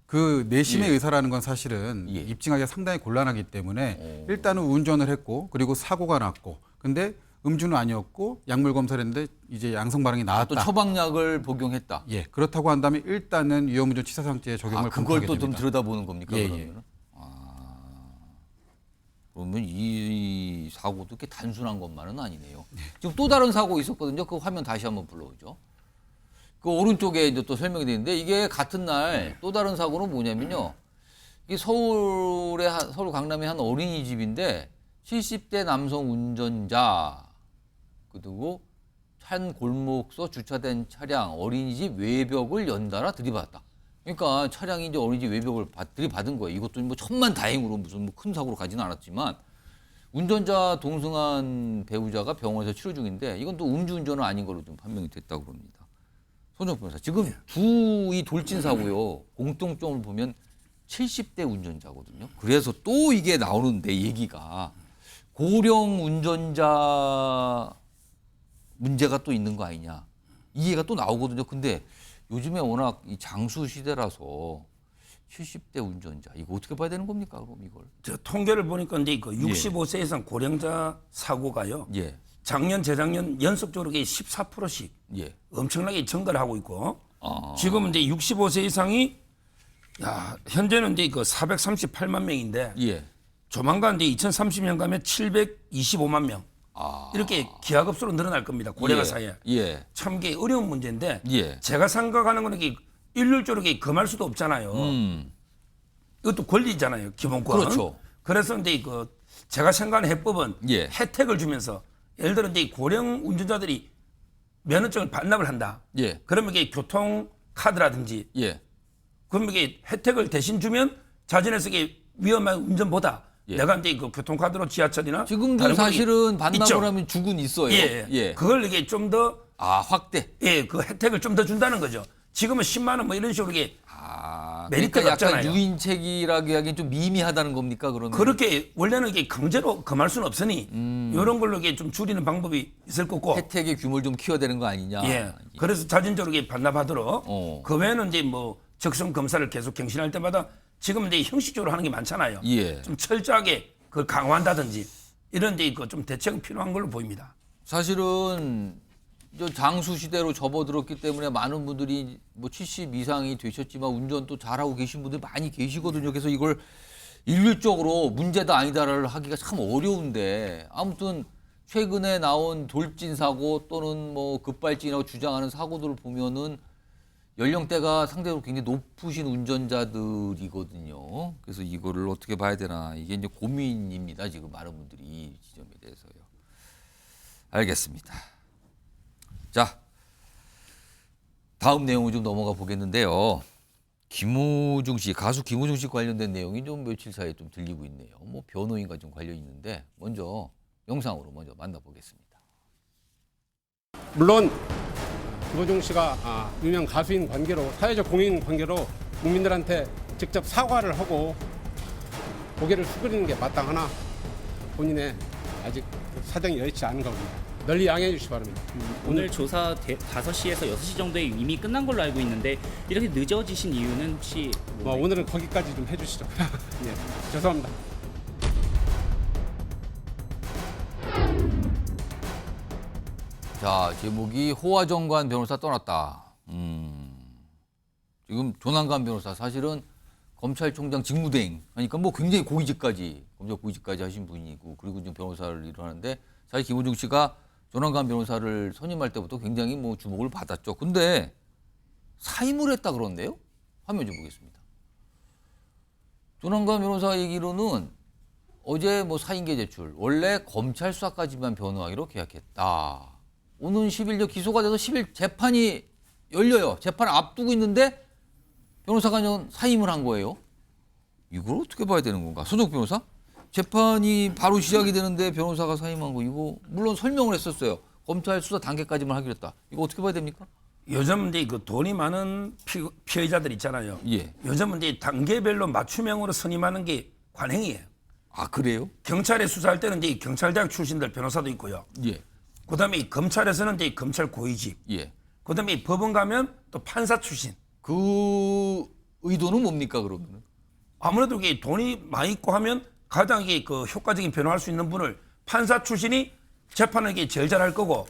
그 내심의 예. 의사라는 건 사실은 예. 입증하기가 상당히 곤란하기 때문에 일단은 운전을 했고 그리고 사고가 났고 근데 음주는 아니었고 약물 검사를 했는데 이제 양성 반응이 또 나왔다. 처방약을 복용했다. 예, 그렇다고 한다면 일단은 위험운전 치사상죄 적용을 그걸 검토하게 또 좀 됩니다. 들여다보는 겁니까? 예, 그러면? 그러면 이 사고도 이렇게 단순한 것만은 아니네요. 지금 또 다른 사고 있었거든요. 그 화면 다시 한번 불러오죠. 그 오른쪽에 이제 또 설명이 되는데 이게 같은 날 또 다른 사고는 뭐냐면요. 이게 서울 강남의 한 어린이집인데 70대 남성 운전자 그리고 한 골목서 주차된 차량 어린이집 외벽을 연달아 들이받았다. 그러니까 차량이 이제 어린이집 외벽을 들이받은 거예요. 이것도 뭐 천만다행으로 무슨 뭐 큰 사고로 가지는 않았지만 운전자 동승한 배우자가 병원에서 치료 중인데 이건 또 음주운전은 아닌 걸로 좀 판명이 됐다고 합니다. 손정 변호사, 지금 이 돌진 사고요 공통점을 보면 70대 운전자거든요. 그래서 또 이게 나오는데 얘기가 고령 운전자 문제가 또 있는 거 아니냐 이 얘기가 또 나오거든요. 근데 요즘에 워낙 이 장수 시대라서 70대 운전자 이거 어떻게 봐야 되는 겁니까? 그럼 이걸 저 통계를 보니까 이제 그 65세 이상 고령자 사고가요. 예, 작년, 재작년 연속적으로 14%씩 예, 엄청나게 증가를 하고 있고 아. 지금은 이제 65세 이상이 현재는 이제 그 438만 명인데 예, 조만간 이제 2030년 가면 725만 명 아, 이렇게 기하급수로 늘어날 겁니다. 고령화 사이에. 예, 참 이게 어려운 문제인데 예, 제가 생각하는 건 이게 일률적으로 이게 금할 수도 없잖아요. 이것도 권리잖아요. 기본권. 그렇죠. 그래서 이제 그 제가 생각하는 해법은 예. 혜택을 주면서 예를 들어 이제 고령 운전자들이 면허증을 반납을 한다. 예, 그러면 이게 교통 카드라든지 예, 그러면 이게 혜택을 대신 주면 자진해서 이게 위험한 운전보다 예. 내가 이제 그 교통카드로 지하철이나 지금도 다른 곳에 사실은 반납을 있죠. 하면 주군 있어요. 예, 예. 그걸 이게 좀 더 확대. 예, 그 혜택을 좀 더 준다는 거죠. 지금은 10만 원 뭐 이런 식으로 이게 메리트가 그러니까 약간 없잖아요. 유인책이라고 하기엔 좀 미미하다는 겁니까? 그러면 그렇게 원래는 이게 강제로 금할 수는 없으니 이런 걸로 이게 좀 줄이는 방법이 있을 거고. 혜택의 규모를 좀 키워야 되는 거 아니냐? 예. 그래서 자진적으로 이게 반납하도록. 어. 그 외에는 이제 뭐 적성 검사를 계속 갱신할 때마다 지금은 이제 형식적으로 하는 게 많잖아요. 예. 좀 철저하게 그걸 강화한다든지 이런 데 있고 좀 대책은 필요한 걸로 보입니다. 사실은 저 장수 시대로 접어들었기 때문에 많은 분들이 뭐 70 이상이 되셨지만 운전도 잘하고 계신 분들이 많이 계시거든요. 그래서 이걸 일률적으로 문제다 아니다를 하기가 참 어려운데 아무튼 최근에 나온 돌진 사고 또는 뭐 급발진이라고 주장하는 사고들을 보면은 연령대가 상대적으로 굉장히 높으신 운전자들이거든요. 그래서 이거를 어떻게 봐야 되나 이게 이제 고민입니다. 지금 많은 분들이 이 지점에 대해서요. 알겠습니다. 자, 다음 내용을 좀 넘어가 보겠는데요. 김우중 씨, 가수 김우중 씨 관련된 내용이 좀 며칠 사이에 좀 들리고 있네요. 뭐 변호인과 좀 관련 있는데 먼저 영상으로 먼저 만나보겠습니다. 물론 김호중 씨가 유명 가수인 관계로 사회적 공인 관계로 국민들한테 직접 사과를 하고 고개를 숙이는 게 마땅하나 본인의 아직 사정이 여의치 않은 겁니다. 널리 양해해 주시기 바랍니다. 오늘 조사 5시에서 6시 정도에 이미 끝난 걸로 알고 있는데 이렇게 늦어지신 이유는 혹시 오늘은 거기까지 좀 해주시죠. 예, 죄송합니다. 자, 제목이 호화정관 변호사 떠났다. 지금 조남관 변호사 사실은 검찰총장 직무대행 하니까 뭐 굉장히 고위직까지 검찰 고위직까지 하신 분이고 그리고 지금 변호사를 일을 하는데 사실 김우중 씨가 조남관 변호사를 선임할 때부터 굉장히 뭐 주목을 받았죠. 근데 사임을 했다 그러는데요? 화면 좀 보겠습니다. 조남관 변호사 얘기로는 어제 뭐 사임계 제출, 원래 검찰 수사까지만 변호하기로 계약했다. 오는 10일 기소가 돼서 10일 재판이 열려요. 재판을 앞두고 있는데 변호사가 사임을 한 거예요. 이걸 어떻게 봐야 되는 건가? 손정욱 변호사? 재판이 바로 시작이 되는데 변호사가 사임한 거 이거 물론 설명을 했었어요. 검찰 수사 단계까지만 하기로 했다. 이거 어떻게 봐야 됩니까? 요즘은 이제 그 돈이 많은 피해자들 있잖아요. 예. 요즘은 이제 단계별로 맞춤형으로 선임하는 게 관행이에요. 아, 그래요? 경찰에 수사할 때는 이제 경찰대학 출신들 변호사도 있고요. 예. 그다음에 검찰에서는 이제 검찰 고위직. 예. 그다음에 법원 가면 또 판사 출신. 그 의도는 뭡니까 그러면? 아무래도 이게 돈이 많이 있고 하면 가장 이게 그 효과적인 변호할 수 있는 분을 판사 출신이 재판을 이게 제일 잘할 거고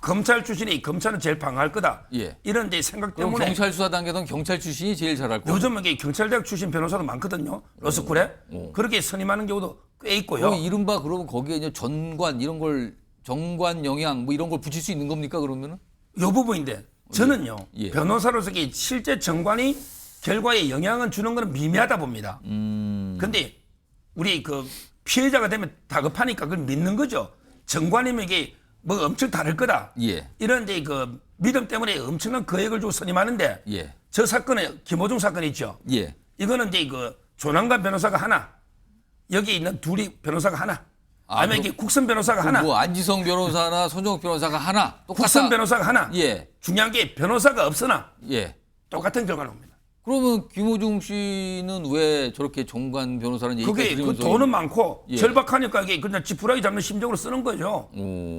검찰 출신이 검찰은 제일 방어할 거다. 예. 이런 데 생각 그럼 때문에 경찰 수사 단계는 경찰 출신이 제일 잘할 거고. 요즘은 이게 경찰대학 출신 변호사도 많거든요. 러스쿨에 그렇게 선임하는 경우도 꽤 있고요. 그 이른바 그러면 거기에 이제 전관 이런 걸 정관 영향 뭐 이런 걸 붙일 수 있는 겁니까 그러면은? 요 부분인데 저는요 예. 변호사로서 이게 실제 정관이 결과에 영향을 주는 것은 미미하다 봅니다. 근데 우리 그 피해자가 되면 다급하니까 그걸 믿는 거죠. 정관이면 이게 뭐 엄청 다를 거다. 예. 이런 이제 그 믿음 때문에 엄청난 거액을 주고 선임하는데 예. 저 사건에 김호중 사건이 있죠. 예. 이거는 이제 그 조남관 변호사가 하나, 여기 있는 둘이 변호사가 하나, 아니면 이게 국선 변호사가 하나, 뭐 안지성 변호사나 손정욱 변호사가 하나 똑같다. 국선 변호사가 하나. 예. 중요한 게 변호사가 없으나 예. 똑같은 결과가 옵니다. 그러면 김호중 씨는 왜 저렇게 정관 변호사는 얘기까지 그게 그 들으면서 돈은 많고 예. 절박하니까 이게 그냥 지푸라기 잡는 심정으로 쓰는 거죠.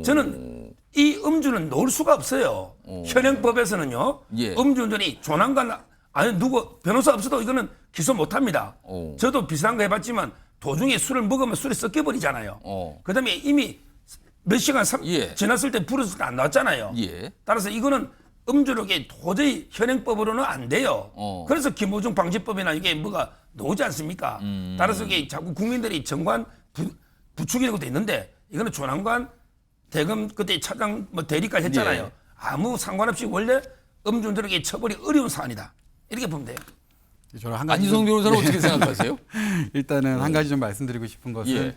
저는 이 음주는 놓을 수가 없어요. 현행법에서는요. 예. 음주운전이 조남관 아니 누구 변호사 없어도 이거는 기소 못합니다. 저도 비슷한 거 해봤지만 도중에 술을 먹으면 술이 섞여버리잖아요. 그다음에 이미 몇 시간 예. 지났을 때 부르스 안 나왔잖아요. 예. 따라서 이거는 음주력이 도저히 현행법으로는 안 돼요. 그래서 김호중 방지법이나 이게 뭐가 나오지 않습니까? 따라서 이게 자꾸 국민들이 정관 부추기는 것도 있는데 이거는 조남관 대검 그때 차장 뭐 대리까지 했잖아요. 예. 아무 상관없이 원래 음주운전에게 처벌이 어려운 사안이다. 이렇게 보면 돼요. 저는 한 가지 안지성 좀- 변호사는 어떻게 생각하세요? 일단은 한 가지 좀 말씀드리고 싶은 것은 예.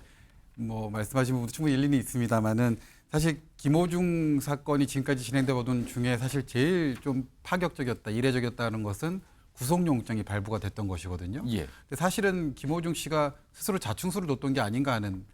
뭐 말씀하신 부분도 충분히 일리는 있습니다만은 사실 김호중 사건이 지금까지 진행돼 오던 중에 사실 제일 좀 파격적이었다, 이례적이었다는 것은 구속영장이 발부가 됐던 것이거든요. 예. 근데 사실은 김호중 씨가 스스로 자충수를 뒀던 게 아닌가 하는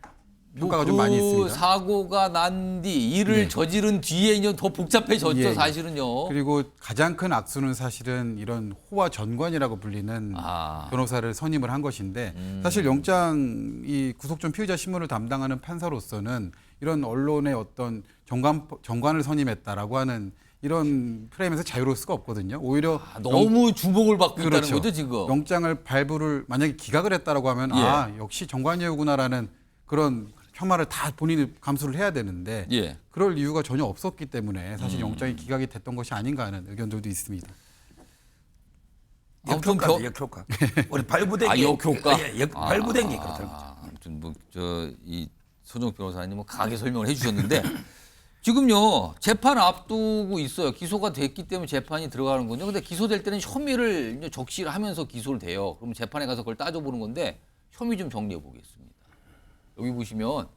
평가가 좀 많이 있습니다. 사고가 난 뒤 일을 네. 저지른 뒤에 이제 더 복잡해졌죠 예. 사실은요. 그리고 가장 큰 악수는 사실은 이런 호화 전관이라고 불리는 아. 변호사를 선임을 한 것인데 사실 영장 이 구속전 피의자 신문을 담당하는 판사로서는 이런 언론의 어떤 정관을 선임했다라고 하는 이런 프레임에서 자유로울 수가 없거든요. 오히려 너무 주목을 받고 있다는 그렇죠. 거죠 지금. 영장을 발부를 만약에 기각을 했다라고 하면 예. 아 역시 정관이구나라는 그런 혐의를 다 본인이 감수를 해야 되는데 예. 그럴 이유가 전혀 없었기 때문에 사실 영장이 기각이 됐던 것이 아닌가 하는 의견들도 있습니다. 아무튼 역효과죠, 역효과. 우리 발부된 게 역효과. 발부된 게 그렇다는 거죠. 아무튼 뭐 저 이 손정욱 변호사님 뭐 강하게 설명을 해주셨는데 지금요 재판 앞두고 있어요. 기소가 됐기 때문에 재판이 들어가는군요. 근데 기소될 때는 혐의를 이제 적시를 하면서 기소를 돼요. 그럼 재판에 가서 그걸 따져보는 건데 혐의 좀 정리해 보겠습니다. 여기 보시면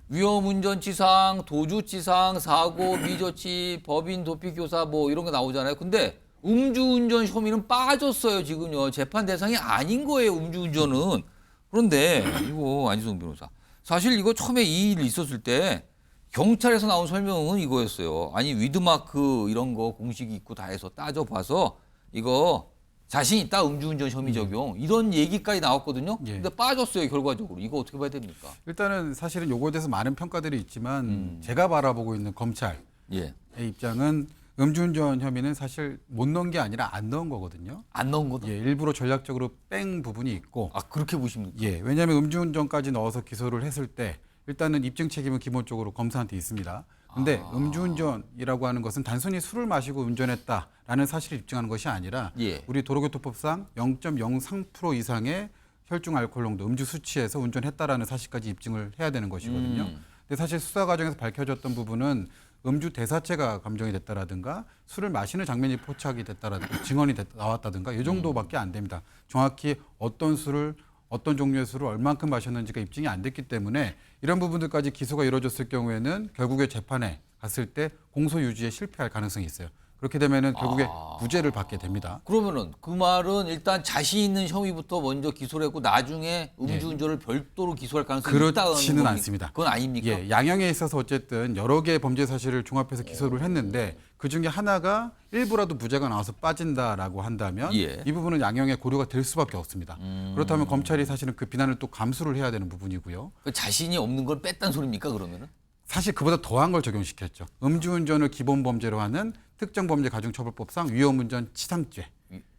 위험운전치상, 도주치상, 사고, 미조치, 법인 도피교사 뭐 이런 거 나오잖아요. 근데 음주운전 혐의는 빠졌어요. 지금요 재판 대상이 아닌 거예요. 음주운전은. 그런데 이거 안지성 변호사 사실 이거 처음에 이 일이 있었을 때 경찰에서 나온 설명은 이거였어요. 아니 위드마크 이런 거 공식이 있고 다 해서 따져봐서 이거 자신 있다 음주운전 혐의 적용 이런 얘기까지 나왔거든요. 예. 근데 빠졌어요 결과적으로. 이거 어떻게 봐야 됩니까? 일단은 사실은 요거에 대해서 많은 평가들이 있지만 제가 바라보고 있는 검찰의 예, 입장은 음주운전 혐의는 사실 못 넣은 게 아니라 안 넣은 거거든요. 안 넣은 거다. 예, 일부러 전략적으로 뺀 부분이 있고 아 그렇게 보십니까? 예, 왜냐하면 음주운전까지 넣어서 기소를 했을 때 일단은 입증 책임은 기본적으로 검사한테 있습니다. 근데 음주운전이라고 하는 것은 단순히 술을 마시고 운전했다라는 사실을 입증하는 것이 아니라 예. 우리 도로교통법상 0.03% 이상의 혈중 알코올 농도 음주 수치에서 운전했다라는 사실까지 입증을 해야 되는 것이거든요. 근데 사실 수사 과정에서 밝혀졌던 부분은 음주 대사체가 감정이 됐다라든가 술을 마시는 장면이 포착이 됐다라든가 증언이 나왔다든가 이 정도밖에 안 됩니다. 정확히 어떤 술을 어떤 종류의 술을 얼만큼 마셨는지가 입증이 안 됐기 때문에 이런 부분들까지 기소가 이루어졌을 경우에는 결국에 재판에 갔을 때 공소 유지에 실패할 가능성이 있어요. 그렇게 되면은 결국에 무죄를 받게 됩니다. 그러면은 그 말은 일단 자신 있는 혐의부터 먼저 기소를 했고 나중에 음주운전을 별도로 기소할 가능성이 있다는 그렇지는 겁니까? 않습니다. 그건 아닙니까? 예, 양형에 있어서 어쨌든 여러 개의 범죄 사실을 종합해서 기소를 했는데 그 중에 하나가 일부라도 무죄가 나와서 빠진다라고 한다면 예. 이 부분은 양형에 고려가 될 수밖에 없습니다. 그렇다면 검찰이 사실은 그 비난을 또 감수를 해야 되는 부분이고요. 그 자신이 없는 걸 뺐단 소리입니까 그러면은? 사실 그보다 더한 걸 적용시켰죠. 음주운전을 기본 범죄로 하는 특정범죄 가중처벌법상 위험운전 치상죄.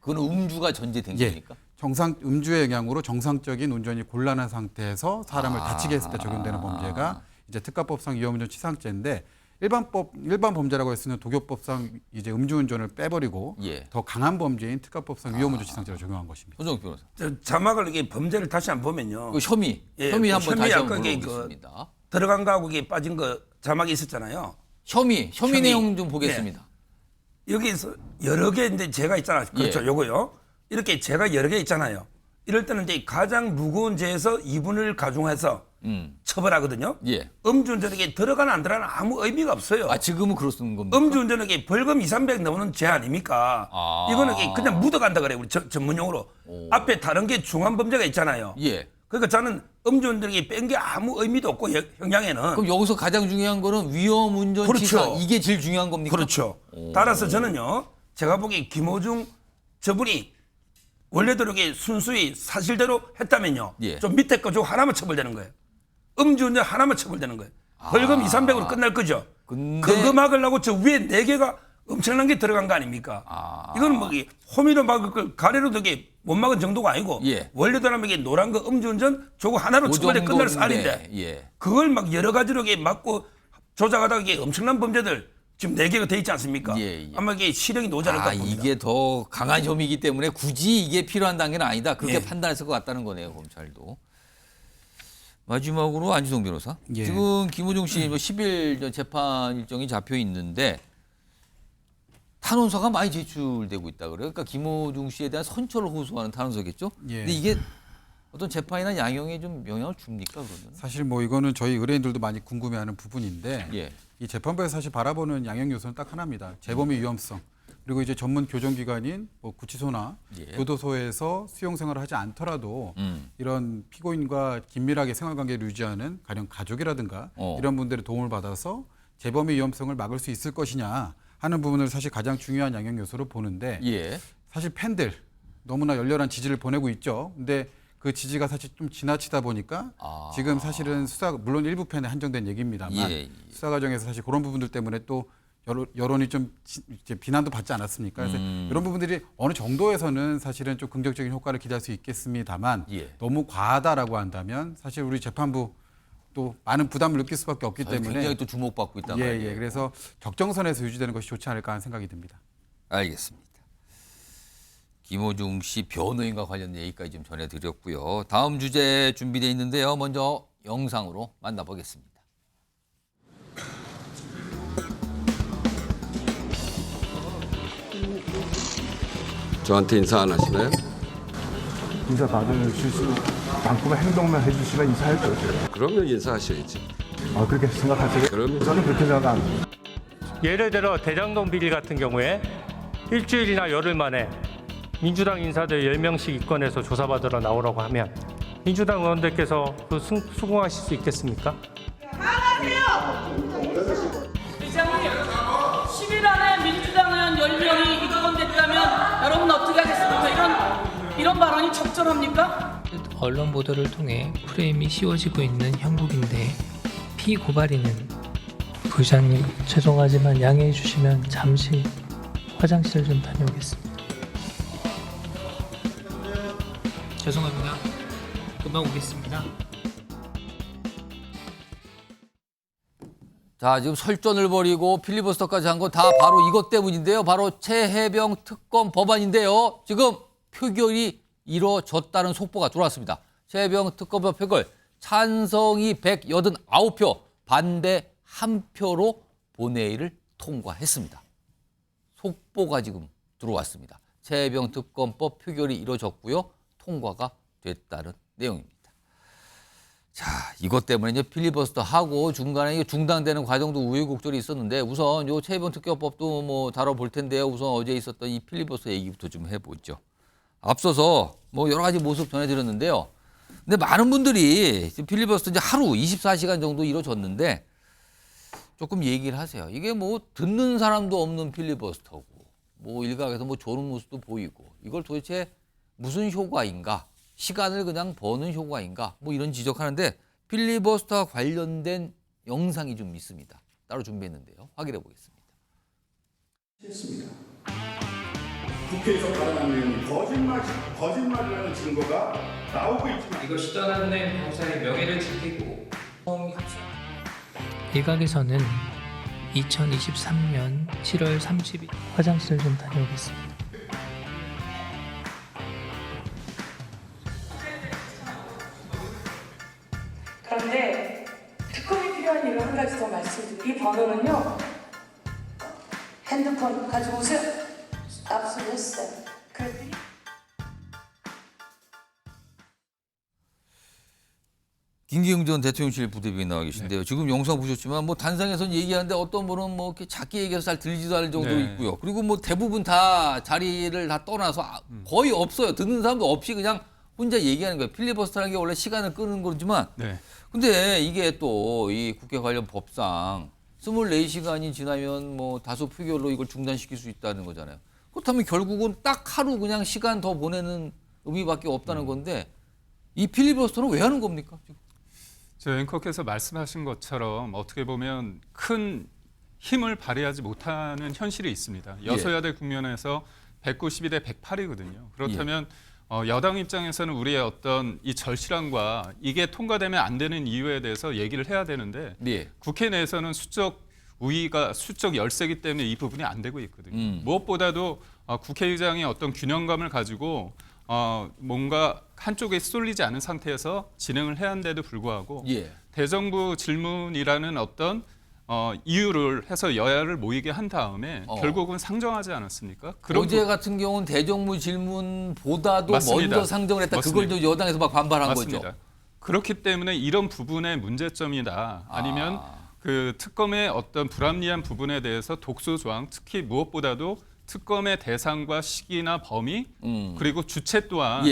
그건 음주가 전제된 예. 겁니까? 음주의 영향으로 정상적인 운전이 곤란한 상태에서 사람을 다치게 했을 때 적용되는 범죄가 이제 특가법상 위험운전 치상죄인데 일반 범죄라고 했으면 도교법상 이제 음주운전을 빼버리고 예. 더 강한 범죄인 특가법상 위험운전 치상죄를 적용한 것입니다. 손정욱 변호사. 저 자막을 이게 범죄를 다시 한번 보면요. 그 혐의 예, 한번 그 다시 혐의 한번 아까 이게 물어보겠습니다. 들어간 거하고 이게 빠진 거 자막이 있었잖아요. 혐의 혐의. 내용 좀 보겠습니다. 여기서 여러 개인데 죄가 있잖아요. 그렇죠. 예. 요거요. 이렇게 죄가 여러 개 있잖아요. 이럴 때는 이제 가장 무거운 죄에서 2분을 가중해서 처벌하거든요. 예. 음주운전에게 들어가나 안 들어가나 아무 의미가 없어요. 아 지금은 그렇습는 겁니까? 음주운전에게 벌금 2, 300 넘는 죄 아닙니까? 아. 이거는 그냥 묻어간다 그래요. 우리 전문용어로. 앞에 다른 게 중한 범죄가 있잖아요. 예. 그러니까 저는 음주운전에게 뺀 게 아무 의미도 없고 형량에는. 그럼 여기서 가장 중요한 거는 위험운전 그렇죠. 치상 이게 제일 중요한 겁니까? 그렇죠. 따라서 저는요, 제가 보기에 김호중 저분이 원래대로 이게 순수히 사실대로 했다면요, 예. 좀 밑에 거 저거 하나만 처벌되는 거예요. 음주운전 하나만 처벌되는 거예요. 벌금 2, 300으로 끝날 거죠. 근데- 그거 막으려고 저 위에 4개가 엄청난 게 들어간 거 아닙니까? 이거는 뭐 호미로 막을 걸 가래로도 이게 못 막은 정도가 아니고 예. 원래대로 이게 노란 거 음주운전 저거 하나로 그 처벌해 끝날 정도인데, 사안인데 예. 그걸 막 여러 가지로 이게 막고 조작하다가 이게 엄청난 범죄들 지금 4개가 돼 있지 않습니까? 예, 예. 아마 이게 실형이 노자를 아 겁니다. 이게 더 강한 혐의이기 때문에 굳이 이게 필요한 단계는 아니다. 그렇게 예. 판단했을 것 같다는 거네요 검찰도. 마지막으로 안지성 변호사. 예. 지금 김호중 씨 10일 전 재판 일정이 잡혀 있는데 탄원서가 많이 제출되고 있다 그래요. 그러니까 김호중 씨에 대한 선처를 호소하는 탄원서겠죠. 예. 근데 이게 어떤 재판이나 양형에 좀 영향을 줍니까 그러면? 사실 뭐 이거는 저희 의뢰인들도 많이 궁금해하는 부분인데 예. 이 재판부에서 사실 바라보는 양형 요소는 딱 하나입니다. 재범의 위험성. 그리고 이제 전문 교정기관인 뭐 구치소나 예. 교도소에서 수용 생활을 하지 않더라도 이런 피고인과 긴밀하게 생활관계를 유지하는 가령 가족이라든가 이런 분들의 도움을 받아서 재범의 위험성을 막을 수 있을 것이냐 하는 부분을 사실 가장 중요한 양형 요소로 보는데 예. 사실 팬들 너무나 열렬한 지지를 보내고 있죠. 근데 그 지지가 사실 좀 지나치다 보니까 지금 사실은 수사 물론 일부 팬에 한정된 얘기입니다만 예. 수사 과정에서 사실 그런 부분들 때문에 또 여론이 좀 이제 비난도 받지 않았습니까? 그래서 이런 부분들이 어느 정도에서는 사실은 좀 긍정적인 효과를 기대할 수 있겠습니다만 예. 너무 과하다라고 한다면 사실 우리 재판부 또 많은 부담을 느낄 수밖에 없기 때문에 굉장히 또 주목받고 있단 예, 말이에요. 예. 그래서 적정선에서 유지되는 것이 좋지 않을까 하는 생각이 듭니다. 알겠습니다. 김호중 씨 변호인과 관련 얘기까지 좀 전해드렸고요. 다음 주제 준비되어 있는데요. 먼저 영상으로 만나보겠습니다. 저한테 인사 안 하시나요? 인사 받으실 수 만큼의 행동만 해주시면 인사할 거예요. 그러면 인사하셔야지. 아, 그렇게 생각하세요? 그럼요. 저는 그렇게 생각 안 해요. 예를 들어 대장동 비리 같은 경우에 일주일이나 열흘 만에 민주당 인사들 10명씩 입건해서 조사받으러 나오라고 하면 민주당 의원들께서 그 수긍하실 수 있겠습니까? 회장님, 10일 안에 민주당 의원 10명이 입건됐다면 여러분 어떻게 하겠습니까? 이런 발언이 적절합니까? 언론 보도를 통해 프레임이 씌워지고 있는 형국인데 피고발인은 부장님 죄송하지만 양해해 주시면 잠시 화장실 좀 다녀오겠습니다. 죄송합니다. 금방 오겠습니다. 자, 지금 설전을 벌이고 필리버스터까지 한 건 다 바로 이것 때문인데요. 바로 최혜병 특검 법안인데요. 지금 표결이 이루어졌다는 속보가 들어왔습니다. 최혜병 특검법 표결 찬성이 189표, 반대 1표로 본회의를 통과했습니다. 속보가 지금 들어왔습니다. 최혜병 특검법 표결이 이루어졌고요. 통과가 됐다는 내용입니다. 자, 이것 때문에 이제 필리버스터 하고 중간에 중단되는 과정도 우여곡절이 있었는데 우선 요 최혜병 특검법도 뭐 다뤄볼 텐데요. 우선 어제 있었던 이 필리버스터 얘기부터 좀 해보죠. 앞서서 뭐 여러 가지 모습 전해드렸는데요. 근데 많은 분들이 필리버스터 이제 하루 24시간 정도 이루어졌는데 조금 얘기를 하세요. 이게 뭐 듣는 사람도 없는 필리버스터고 뭐 일각에서 뭐 조는 모습도 보이고 이걸 도대체 무슨 효과인가? 시간을 그냥 버는 효과인가? 뭐 이런 지적하는데 필리버스터와 관련된 영상이 좀 있습니다. 따로 준비했는데요. 확인해 보겠습니다. 국회에서 발언한 내용이 거짓말이라는 증거가 나오고 있지만 이것이 떠나는 변호사의 명예를 지키고 일각에서는 2023년 7월 30일 화장실 좀 다녀오겠습니다. 그런데 특검이 필요한 이유 한 가지 더 말씀드릴게요. 이 번호는요. 핸드폰 가져오세요. 압수했어요. 그랬더니 김기영 전 대통령실 부대변인 나와 계신데요. 지금 영상 보셨지만 뭐 단상에서는 얘기하는데 어떤 분은 뭐 이렇게 작게 얘기해서 잘 들리지도 않을 정도 있고요. 그리고 뭐 대부분 다 자리를 다 떠나서 거의 없어요. 듣는 사람도 없이 그냥 혼자 얘기하는 거예요. 필리버스터라는 게 원래 시간을 끄는 거지만 근데 이게 또 이 국회 관련 법상 24시간이 지나면 뭐 다수 표결로 이걸 중단시킬 수 있다는 거잖아요. 그렇다면 결국은 딱 하루 그냥 시간 더 보내는 의미밖에 없다는 건데 이 필리버스터는 왜 하는 겁니까? 지금? 저 앵커께서 말씀하신 것처럼 어떻게 보면 큰 힘을 발휘하지 못하는 현실이 있습니다. 여소야대 국면에서 192대 108이거든요. 그렇다면 여당 입장에서는 우리의 어떤 이 절실함과 이게 통과되면 안 되는 이유에 대해서 얘기를 해야 되는데 국회 내에서는 수적 우위가 수적 열세기 때문에 이 부분이 안 되고 있거든요. 무엇보다도 국회의장이 어떤 균형감을 가지고 뭔가 한쪽에 쏠리지 않은 상태에서 진행을 해야 하는데도 불구하고 대정부 질문이라는 어떤 이유를 해서 여야를 모이게 한 다음에 결국은 상정하지 않았습니까? 어제 같은 경우는 대정부 질문보다도 맞습니다. 먼저 상정을 했다. 그걸 또 여당에서 막 반발한 맞습니다. 거죠. 그렇기 때문에 이런 부분의 문제점이다. 아니면 그 특검의 어떤 불합리한 부분에 대해서 독소 조항, 특히 무엇보다도 특검의 대상과 시기나 범위 그리고 주체 또한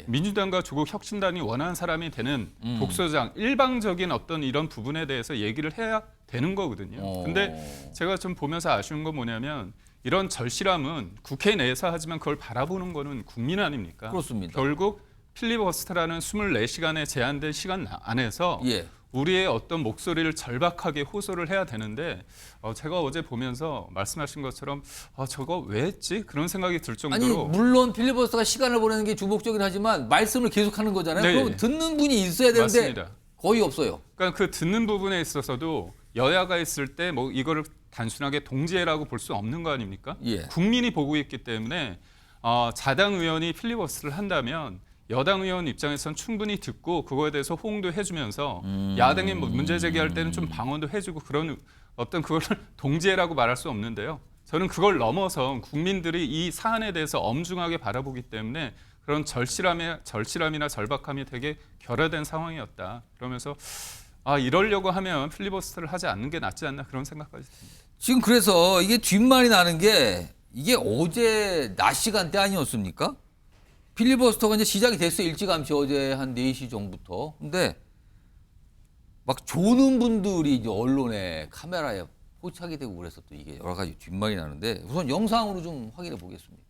민주당과 조국 혁신당이 원하는 사람이 되는 독소장 일방적인 어떤 이런 부분에 대해서 얘기를 해야 되는 거거든요. 근데 제가 좀 보면서 아쉬운 건 뭐냐면 이런 절실함은 국회 내에서 하지만 그걸 바라보는 거는 국민 아닙니까? 그렇습니다. 결국 필리버스터라는 24시간의 제한된 시간 안에서 우리의 어떤 목소리를 절박하게 호소를 해야 되는데 제가 어제 보면서 말씀하신 것처럼 저거 왜 했지? 그런 생각이 들 정도로 아니 물론 필리버스터가 시간을 보내는 게 주목적이긴 하지만 말씀을 계속하는 거잖아요. 그럼 듣는 분이 있어야 되는데 맞습니다. 거의 없어요. 그러니까 그 듣는 부분에 있어서도 여야가 있을 때 뭐 이거를 단순하게 동지애라고 볼 수 없는 거 아닙니까? 국민이 보고 있기 때문에 자당 의원이 필리버스터를 한다면 여당 의원 입장에서는 충분히 듣고 그거에 대해서 호응도 해주면서 야당이 문제 제기할 때는 좀 방어도 해주고 그런 어떤 그걸 동지애라고 말할 수 없는데요. 저는 그걸 넘어서 국민들이 이 사안에 대해서 엄중하게 바라보기 때문에 그런 절실함이나 절박함이 되게 결여된 상황이었다. 그러면서 이러려고 하면 필리버스터를 하지 않는 게 낫지 않나 그런 생각까지 듭니다. 지금 그래서 이게 뒷말이 나는 게 이게 어제 낮 시간대 아니었습니까? 필리버스터가 이제 시작이 됐어요. 일찌감치 어제 한 4시 정부터. 근데 막 조는 분들이 이제 언론에 카메라에 포착이 되고 그래서 또 이게 여러 가지 뒷말이 나는데 우선 영상으로 좀 확인해 보겠습니다.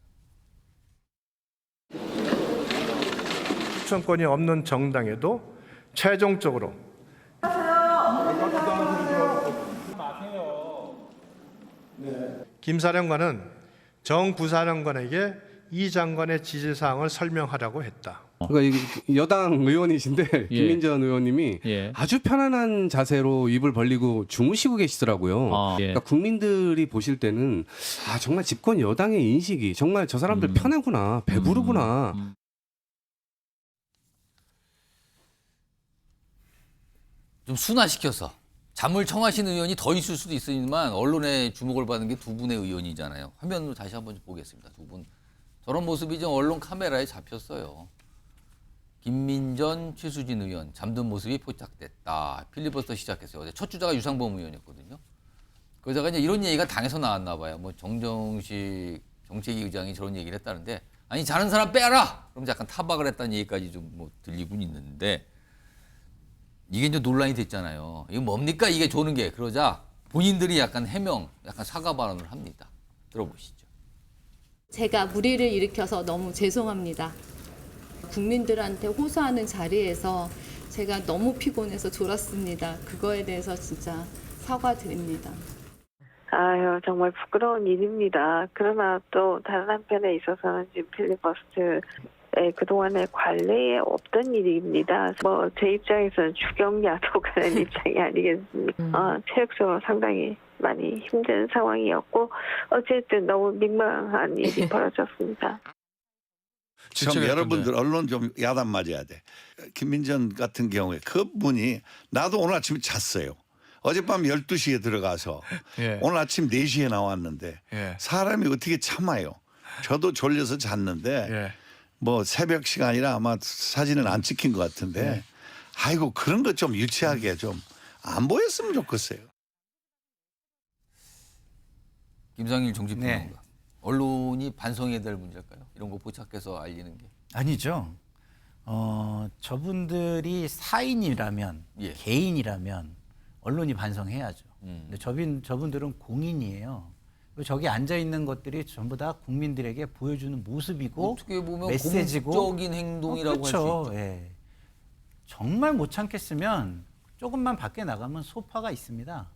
추천권이 없는 정당에도 최종적으로 김 사령관은 정 부사령관에게 이 장관의 지시사항을 설명하라고 했다. 그러니까 여당 의원이신데 김민전 의원님이 아주 편안한 자세로 입을 벌리고 주무시고 계시더라고요. 그러니까 국민들이 보실 때는 정말 집권 여당의 인식이 정말 저 사람들 편하구나, 배부르구나. 좀 순화시켜서 잠을 청하신 의원이 더 있을 수도 있지만 언론의 주목을 받는 게 두 분의 의원이잖아요. 화면으로 다시 한번 보겠습니다. 두 분. 저런 모습이 좀 언론 카메라에 잡혔어요. 김민전, 최수진 의원 잠든 모습이 포착됐다. 필리버스터 시작했어요. 어제 첫 주자가 유상범 의원이었거든요. 그러다가 이제 이런 얘기가 당에서 나왔나 봐요. 뭐 정정식 정책위 의장이 저런 얘기를 했다는데 아니 자는 사람 빼라. 그럼 약간 타박을 했다는 얘기까지 좀 뭐 들리곤 있는데 이게 이제 논란이 됐잖아요. 이거 뭡니까 이게 조는 게 그러자 본인들이 약간 해명, 약간 사과 발언을 합니다. 들어보시죠. 제가 무리를 일으켜서 너무 죄송합니다. 국민들한테 호소하는 자리에서 제가 너무 피곤해서 졸았습니다. 그거에 대해서 진짜 사과드립니다. 아유, 정말 부끄러운 일입니다. 그러나 또 다른 한편에 있어서는 지금 필리버스터의 그동안의 관례에 없던 일입니다. 뭐 제 입장에서는 추경야도가는 입장이 아니겠습니까? 체력적으로 상당히 많이 힘든 상황이었고 어쨌든 너무 민망한 일이 벌어졌습니다. 참 여러분들 언론 좀 야단 맞아야 돼. 김민전 같은 경우에 그분이 나도 오늘 아침에 잤어요. 어젯밤 12시에 들어가서 오늘 아침 4시에 나왔는데 사람이 어떻게 참아요. 저도 졸려서 잤는데 뭐 새벽 시간이라 아마 사진은 안 찍힌 것 같은데 아이고 그런 거 좀 유치하게 좀 안 보였으면 좋겠어요. 김상일 정치평론가. 언론이 반성해야 될 문제일까요? 이런 거 포착해서 알리는 게. 아니죠. 저분들이 사인이라면 개인이라면 언론이 반성해야죠. 근데 저분들은 공인이에요. 저기 앉아 있는 것들이 전부 다 국민들에게 보여주는 모습이고 어떻게 보면 메시지고 공적인 행동이라고 할 수 그렇죠. 있죠. 예. 정말 못 참겠으면 조금만 밖에 나가면 소파가 있습니다.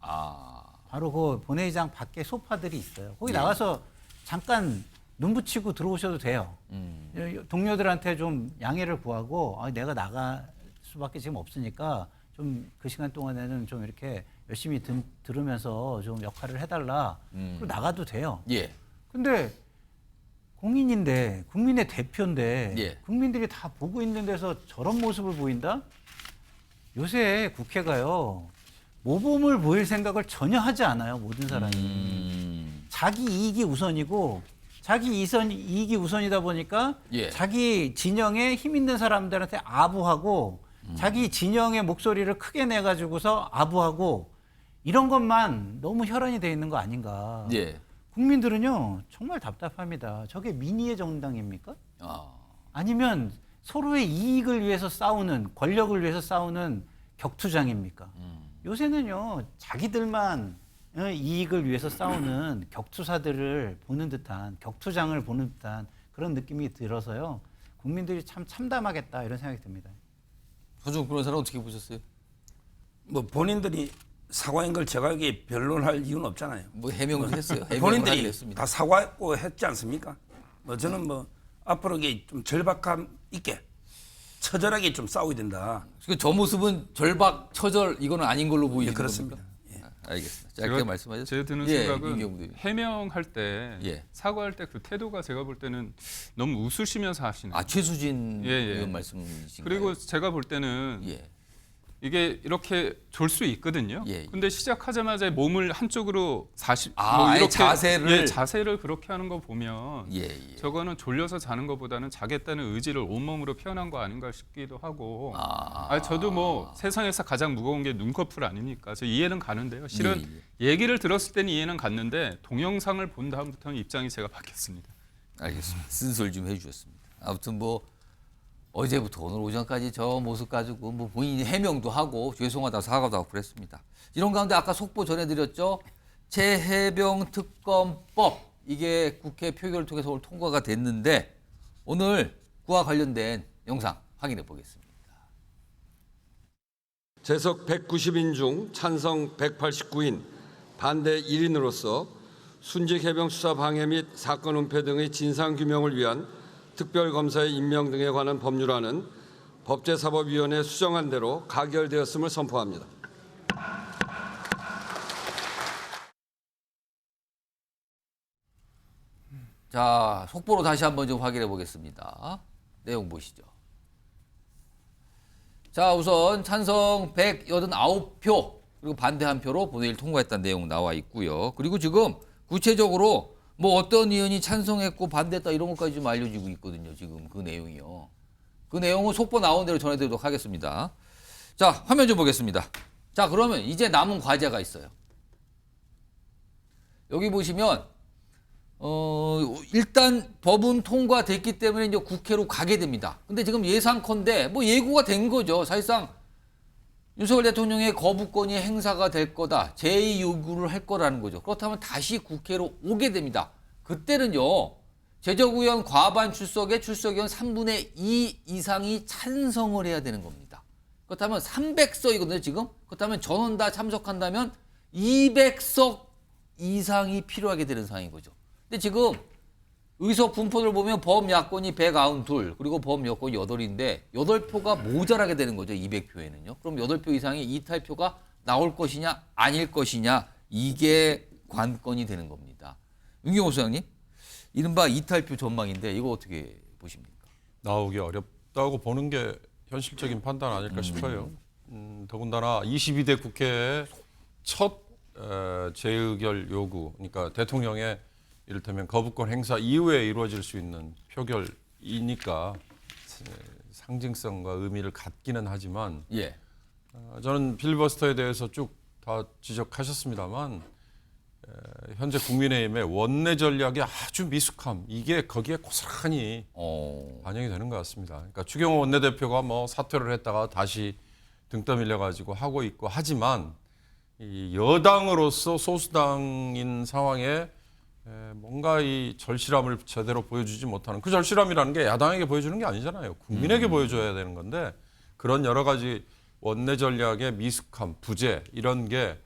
바로 그 본회의장 밖에 소파들이 있어요. 거기 나가서 잠깐 눈 붙이고 들어오셔도 돼요. 동료들한테 좀 양해를 구하고 내가 나갈 수밖에 지금 없으니까 좀 그 시간 동안에는 좀 이렇게 열심히 들으면서 좀 역할을 해달라. 그리고 나가도 돼요. 근데 공인인데 국민의 대표인데 국민들이 다 보고 있는 데서 저런 모습을 보인다? 요새 국회가요. 모범을 보일 생각을 전혀 하지 않아요. 모든 사람이. 자기 이익이 우선이고 자기 이익이 우선이다 보니까 자기 진영에 힘 있는 사람들한테 아부하고 자기 진영의 목소리를 크게 내가지고서 아부하고 이런 것만 너무 혈안이 돼 있는 거 아닌가. 국민들은요. 정말 답답합니다. 저게 민의의 정당입니까? 아니면 서로의 이익을 위해서 싸우는 권력을 위해서 싸우는 격투장입니까? 요새는요. 자기들만 이익을 위해서 싸우는 격투사들을 보는 듯한 격투장을 보는 듯한 그런 느낌이 들어서요. 국민들이 참 참담하겠다 이런 생각이 듭니다. 서정 변호사는 어떻게 보셨어요? 뭐 본인들이 사과인 걸 제가 여기 변론할 이유는 없잖아요. 뭐 해명을 했어요. 본인들이 다 사과했고 했지 않습니까? 뭐 저는 뭐 앞으로 이게 좀 절박함 있게 처절하게 좀 싸워야 된다. 저 모습은 절박, 처절 이거는 아닌 걸로 보이는 그렇습니다. 겁니까? 알겠습니다. 짧게 말씀하셨어요. 제가 드는 생각은 해명할 때 사과할 때 그 태도가 제가 볼 때는 너무 웃으시면서 하시는. 최수진 의원 말씀이신가요? 그리고 제가 볼 때는 이게 이렇게 졸 수 있거든요. 예, 예. 근데 시작하자마자 몸을 한쪽으로 40, 아예 자세를 예, 자세를 그렇게 하는 거 보면 예, 예. 저거는 졸려서 자는 것보다는 자겠다는 의지를 온몸으로 표현한 거 아닌가 싶기도 하고. 저도 뭐 세상에서 가장 무거운 게 눈꺼풀 아닙니까? 저 이해는 가는데요. 실은 얘기를 들었을 때는 이해는 갔는데 동영상을 본 다음부터는 입장이 제가 바뀌었습니다. 알겠습니다. 쓴소리 좀 해주셨습니다. 아무튼 뭐 어제부터 오늘 오전까지 저 모습 가지고 뭐 본인이 해명도 하고 죄송하다고 사과도 하고 그랬습니다. 이런 가운데 아까 속보 전해드렸죠. 최혜병 특검법 이게 국회 표결을 통해서 오늘 통과가 됐는데 오늘 그와 관련된 영상 확인해 보겠습니다. 재석 190인 중 찬성 189인, 반대 1인으로서 순직 해병 수사 방해 및 사건 은폐 등의 진상 규명을 위한 특별검사의 임명 등에 관한 법률안은 법제사법위원회 수정안대로 가결되었음을 선포합니다. 자, 속보로 다시 한번 좀 확인해 보겠습니다. 내용 보시죠. 자, 우선 찬성 189표 그리고 반대 1표로 본회의를 통과했다는 내용 나와 있고요. 그리고 지금 구체적으로 뭐 어떤 의원이 찬성했고 반대했다 이런 것까지 좀 알려지고 있거든요. 지금 그 내용이요. 그 내용은 속보 나온 대로 전해드리도록 하겠습니다. 자, 화면 좀 보겠습니다. 자, 그러면 이제 남은 과제가 있어요. 여기 보시면 일단 법은 통과됐기 때문에 이제 국회로 가게 됩니다. 근데 지금 예상컨대 뭐 예고가 된 거죠. 사실상 윤석열 대통령의 거부권이 행사가 될 거다. 제의 요구를 할 거라는 거죠. 그렇다면 다시 국회로 오게 됩니다. 그때는요. 제적의원 과반 출석에 출석의원 3분의 2 이상이 찬성을 해야 되는 겁니다. 그렇다면 300석이거든요. 지금. 그렇다면 전원 다 참석한다면 200석 이상이 필요하게 되는 상황인 거죠. 근데 지금 의석 분포를 보면 범야권이 192 그리고 범여권이 8인데 8표가 모자라게 되는 거죠. 200표에는요. 그럼 8표 이상의 이탈표가 나올 것이냐 아닐 것이냐 이게 관건이 되는 겁니다. 윤경호 소장님, 이른바 이탈표 전망인데 이거 어떻게 보십니까? 나오기 어렵다고 보는 게 현실적인 판단 아닐까 싶어요. 더군다나 22대 국회의 첫 재의결 요구, 그러니까 대통령의 이를테면 거부권 행사 이후에 이루어질 수 있는 표결이니까 상징성과 의미를 갖기는 하지만 저는 필리버스터에 대해서 쭉 다 지적하셨습니다만 현재 국민의힘의 원내 전략의 아주 미숙함 이게 거기에 고스란히 반영이 되는 것 같습니다. 그러니까 추경호 원내대표가 뭐 사퇴를 했다가 다시 등 떠밀려가지고 하고 있고 하지만 이 여당으로서 소수당인 상황에 뭔가 이 절실함을 제대로 보여주지 못하는 그 절실함이라는 게 야당에게 보여주는 게 아니잖아요. 국민에게 보여줘야 되는 건데 그런 여러 가지 원내 전략의 미숙함, 부재 이런 게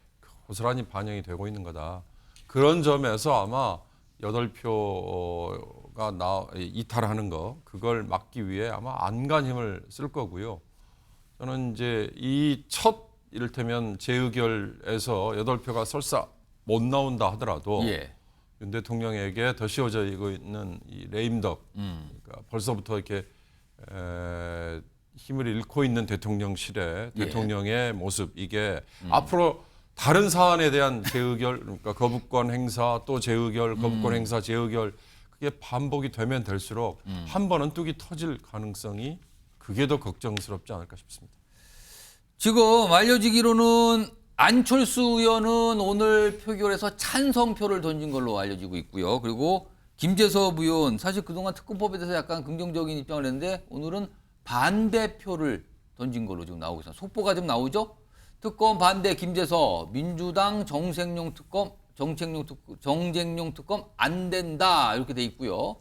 고스란히 반영이 되고 있는 거다. 그런 점에서 아마 8표가 이탈하는 거 그걸 막기 위해 아마 안간 힘을 쓸 거고요. 저는 이제 이 첫 이를테면 재의결에서 8표가 설사 못 나온다 하더라도 윤 대통령에게 더 씌워져 있는 이 레임덕, 그러니까 벌써부터 이렇게 힘을 잃고 있는 대통령실의 대통령의 모습 이게 앞으로 다른 사안에 대한 재의결, 그러니까 거부권 행사 또 재의결, 거부권 행사 재의결 그게 반복이 되면 될수록 한 번은 뚝이 터질 가능성이 그게 더 걱정스럽지 않을까 싶습니다. 지금 알려지기로는 안철수 의원은 오늘 표결에서 찬성표를 던진 걸로 알려지고 있고요. 그리고 김재섭 의원 사실 그동안 특검법에 대해서 약간 긍정적인 입장을 했는데 오늘은 반대표를 던진 걸로 지금 나오고 있습니다. 속보가 좀 나오죠? 특검 반대 김재섭, 민주당 정쟁용 특검 안 된다 이렇게 돼 있고요.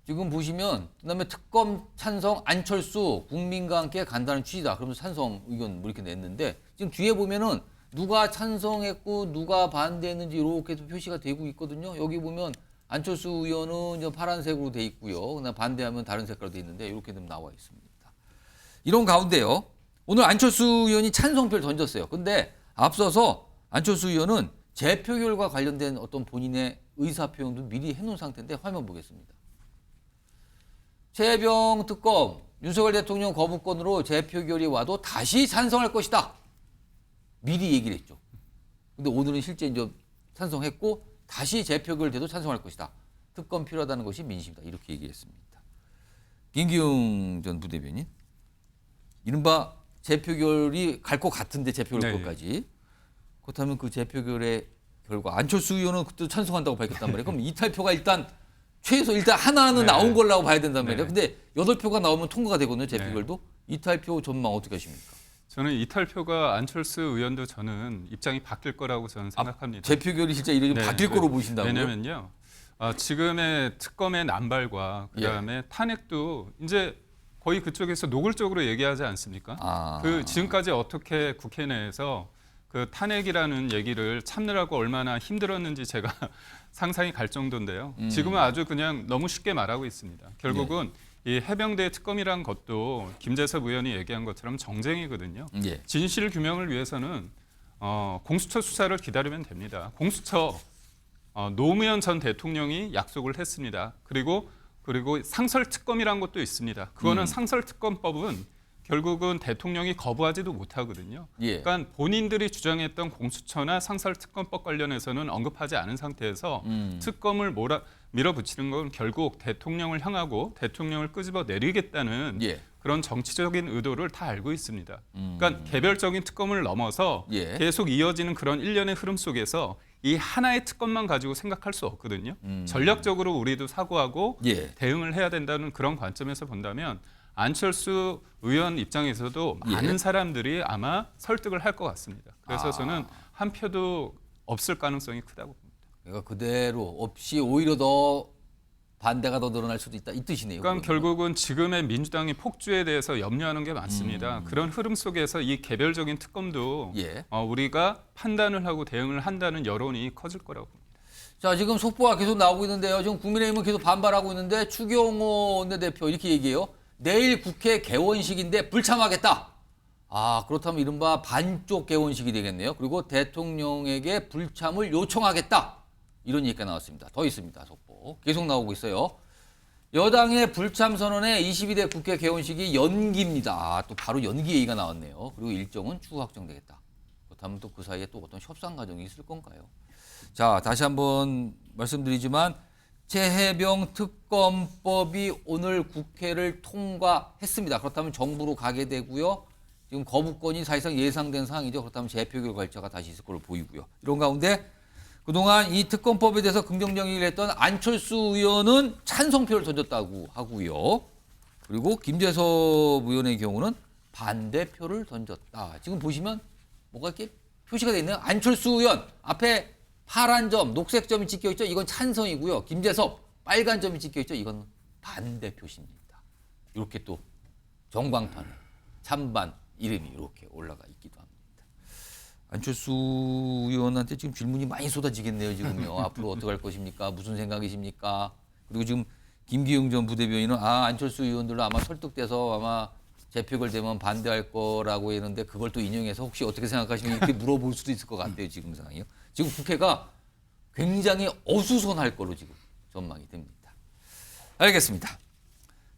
지금 보시면 그다음에 특검 찬성 안철수 국민과 함께 간다는 취지다. 그러면서 찬성 의견 뭐 이렇게 냈는데 지금 뒤에 보면은 누가 찬성했고 누가 반대했는지 이렇게 표시가 되고 있거든요. 여기 보면 안철수 의원은 이제 파란색으로 돼 있고요. 그다음 반대하면 다른 색깔로 돼 있는데 이렇게 좀 나와 있습니다. 이런 가운데요. 오늘 안철수 의원이 찬성표를 던졌어요. 근데 앞서서 안철수 의원은 재표결과 관련된 어떤 본인의 의사표현도 미리 해놓은 상태인데 화면 보겠습니다. 최혜병 특검 윤석열 대통령 거부권으로 재표결이 와도 다시 찬성할 것이다. 미리 얘기를 했죠. 근데 오늘은 실제 이제 찬성했고 다시 재표결 돼도 찬성할 것이다. 특검 필요하다는 것이 민심이다. 이렇게 얘기했습니다. 김기웅 전 부대변인, 이른바 재표결이 갈 것 같은데 재표결까지. 그렇다면 그 재표결의 결과 안철수 의원은 그때 찬성한다고 밝혔단 말이에요. 그럼 이탈표가 일단 하나는 나온 걸라고 봐야 된단 말이에요. 근데 8표가 나오면 통과가 되거든요. 재표결도. 이탈표 전망 어떻게 하십니까? 저는 이탈표가 안철수 의원도 저는 입장이 바뀔 거라고 저는 생각합니다. 재표결이 진짜 이렇게 바뀔 거로 보신다고요? 왜냐면요. 지금의 특검의 남발과 그다음에 탄핵도 이제 거의 그쪽에서 노골적으로 얘기하지 않습니까? 그 지금까지 어떻게 국회 내에서 그 탄핵이라는 얘기를 참느라고 얼마나 힘들었는지 제가 상상이 갈 정도인데요. 지금은 아주 그냥 너무 쉽게 말하고 있습니다. 결국은 이 해병대 특검이란 것도 김재섭 의원이 얘기한 것처럼 정쟁이거든요. 진실 규명을 위해서는 공수처 수사를 기다리면 됩니다. 공수처 노무현 전 대통령이 약속을 했습니다. 그리고 상설특검이란 것도 있습니다. 그거는 상설특검법은 결국은 대통령이 거부하지도 못하거든요. 그러니까 본인들이 주장했던 공수처나 상설특검법 관련해서는 언급하지 않은 상태에서 특검을 밀어붙이는 건 결국 대통령을 향하고 대통령을 끄집어 내리겠다는 그런 정치적인 의도를 다 알고 있습니다. 그러니까 개별적인 특검을 넘어서 계속 이어지는 그런 일련의 흐름 속에서 이 하나의 특검만 가지고 생각할 수 없거든요. 전략적으로 우리도 사고하고 대응을 해야 된다는 그런 관점에서 본다면 안철수 의원 입장에서도 많은 사람들이 아마 설득을 할 것 같습니다. 그래서 저는 한 표도 없을 가능성이 크다고 봅니다. 그러니까 그대로 없이 오히려 더 반대가 더 늘어날 수도 있다 이 뜻이네요. 그러니까 결국은 지금의 민주당이 폭주에 대해서 염려하는 게 많습니다. 그런 흐름 속에서 이 개별적인 특검도 우리가 판단을 하고 대응을 한다는 여론이 커질 거라고 봅니다. 자, 지금 속보가 계속 나오고 있는데요. 지금 국민의힘은 계속 반발하고 있는데 추경호 원내대표 이렇게 얘기해요. 내일 국회 개원식인데 불참하겠다. 그렇다면 이른바 반쪽 개원식이 되겠네요. 그리고 대통령에게 불참을 요청하겠다. 이런 얘기가 나왔습니다. 더 있습니다. 속보. 계속 나오고 있어요. 여당의 불참 선언에 22대 국회 개원식이 연기입니다. 또 바로 연기 얘기가 나왔네요. 그리고 일정은 추후 확정되겠다. 그렇다면 또 그 사이에 또 어떤 협상 과정이 있을 건가요? 자, 다시 한번 말씀드리지만 최해병 특검법이 오늘 국회를 통과했습니다. 그렇다면 정부로 가게 되고요. 지금 거부권이 사실상 예상된 상황이죠. 그렇다면 재표결 결과가 다시 있을 걸로 보이고요. 이런 가운데 그동안 이 특검법에 대해서 긍정적 얘기를 했던 안철수 의원은 찬성표를 던졌다고 하고요. 그리고 김재섭 의원의 경우는 반대표를 던졌다. 지금 보시면 뭐가 이렇게 표시가 돼 있네요. 안철수 의원 앞에 파란 점, 녹색 점이 찍혀 있죠. 이건 찬성이고요. 김재섭 빨간 점이 찍혀 있죠. 이건 반대 표시입니다. 이렇게 또 정광판에 찬반 이름이 이렇게 올라가 있기도 합니다. 안철수 의원한테 지금 질문이 많이 쏟아지겠네요. 지금요. 앞으로 어떻게 할 것입니까? 무슨 생각이십니까? 그리고 지금 김기웅 전 부대변인은 안철수 의원들로 아마 설득돼서 아마 재표결 되면 반대할 거라고 했는데 그걸 또 인용해서 혹시 어떻게 생각하시면 이렇게 물어볼 수도 있을 것 같아요. 지금 상황이요. 지금 국회가 굉장히 어수선할 거로 지금 전망이 됩니다. 알겠습니다.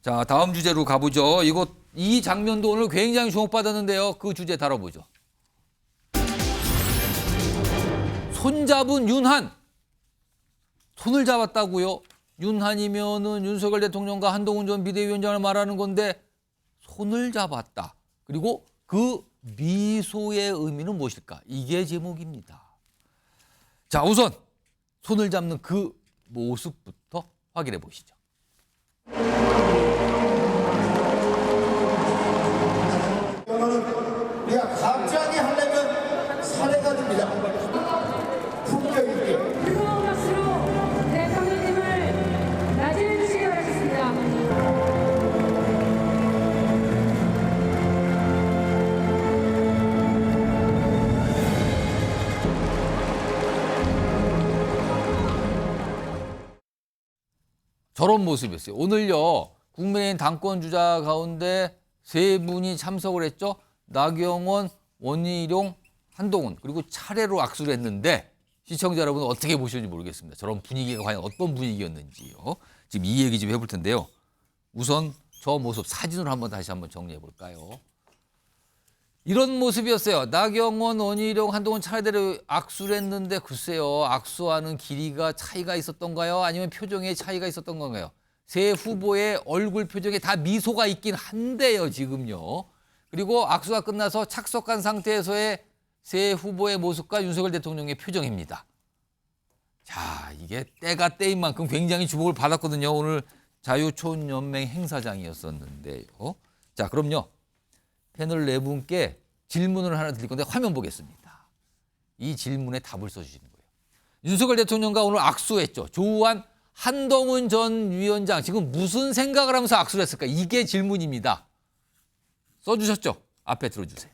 자, 다음 주제로 가보죠. 이 장면도 오늘 굉장히 주목받았는데요. 그 주제 다뤄보죠. 손잡은 윤한. 손을 잡았다고요? 윤한이면은 윤석열 대통령과 한동훈 전 비대위원장을 말하는 건데 손을 잡았다. 그리고 그 미소의 의미는 무엇일까? 이게 제목입니다. 자, 우선 손을 잡는 그 모습부터 확인해 보시죠. 우리가 갑자기 하려면 사례가 됩니다. 품격 있게. 뜨거운 박수로 대통령님을 맞이해 주시기 바라겠습니다. 저런 모습이었어요. 오늘요, 국민의힘 당권 주자 가운데 3분이 참석을 했죠. 나경원, 원희룡, 한동훈, 그리고 차례로 악수를 했는데 시청자 여러분 어떻게 보셨는지 모르겠습니다. 저런 분위기가 과연 어떤 분위기였는지요. 지금 이 얘기 좀 해볼 텐데요. 우선 저 모습 사진으로 다시 한번 정리해 볼까요? 이런 모습이었어요. 나경원, 원희룡, 한동훈 차례대로 악수를 했는데 글쎄요. 악수하는 길이가 차이가 있었던가요? 아니면 표정에 차이가 있었던 건가요? 세 후보의 얼굴 표정에 다 미소가 있긴 한데요. 지금요. 그리고 악수가 끝나서 착석한 상태에서의 세 후보의 모습과 윤석열 대통령의 표정입니다. 자, 이게 때가 때인 만큼 굉장히 주목을 받았거든요. 오늘 자유초연맹 행사장이었었는데요. 자, 그럼요. 패널 네 분께 질문을 하나 드릴 건데 화면 보겠습니다. 이 질문에 답을 써주시는 거예요. 윤석열 대통령과 오늘 악수했죠. 조우한 한동훈 전 위원장 지금 무슨 생각을 하면서 악수를 했을까? 이게 질문입니다. 써주셨죠? 앞에 들어주세요.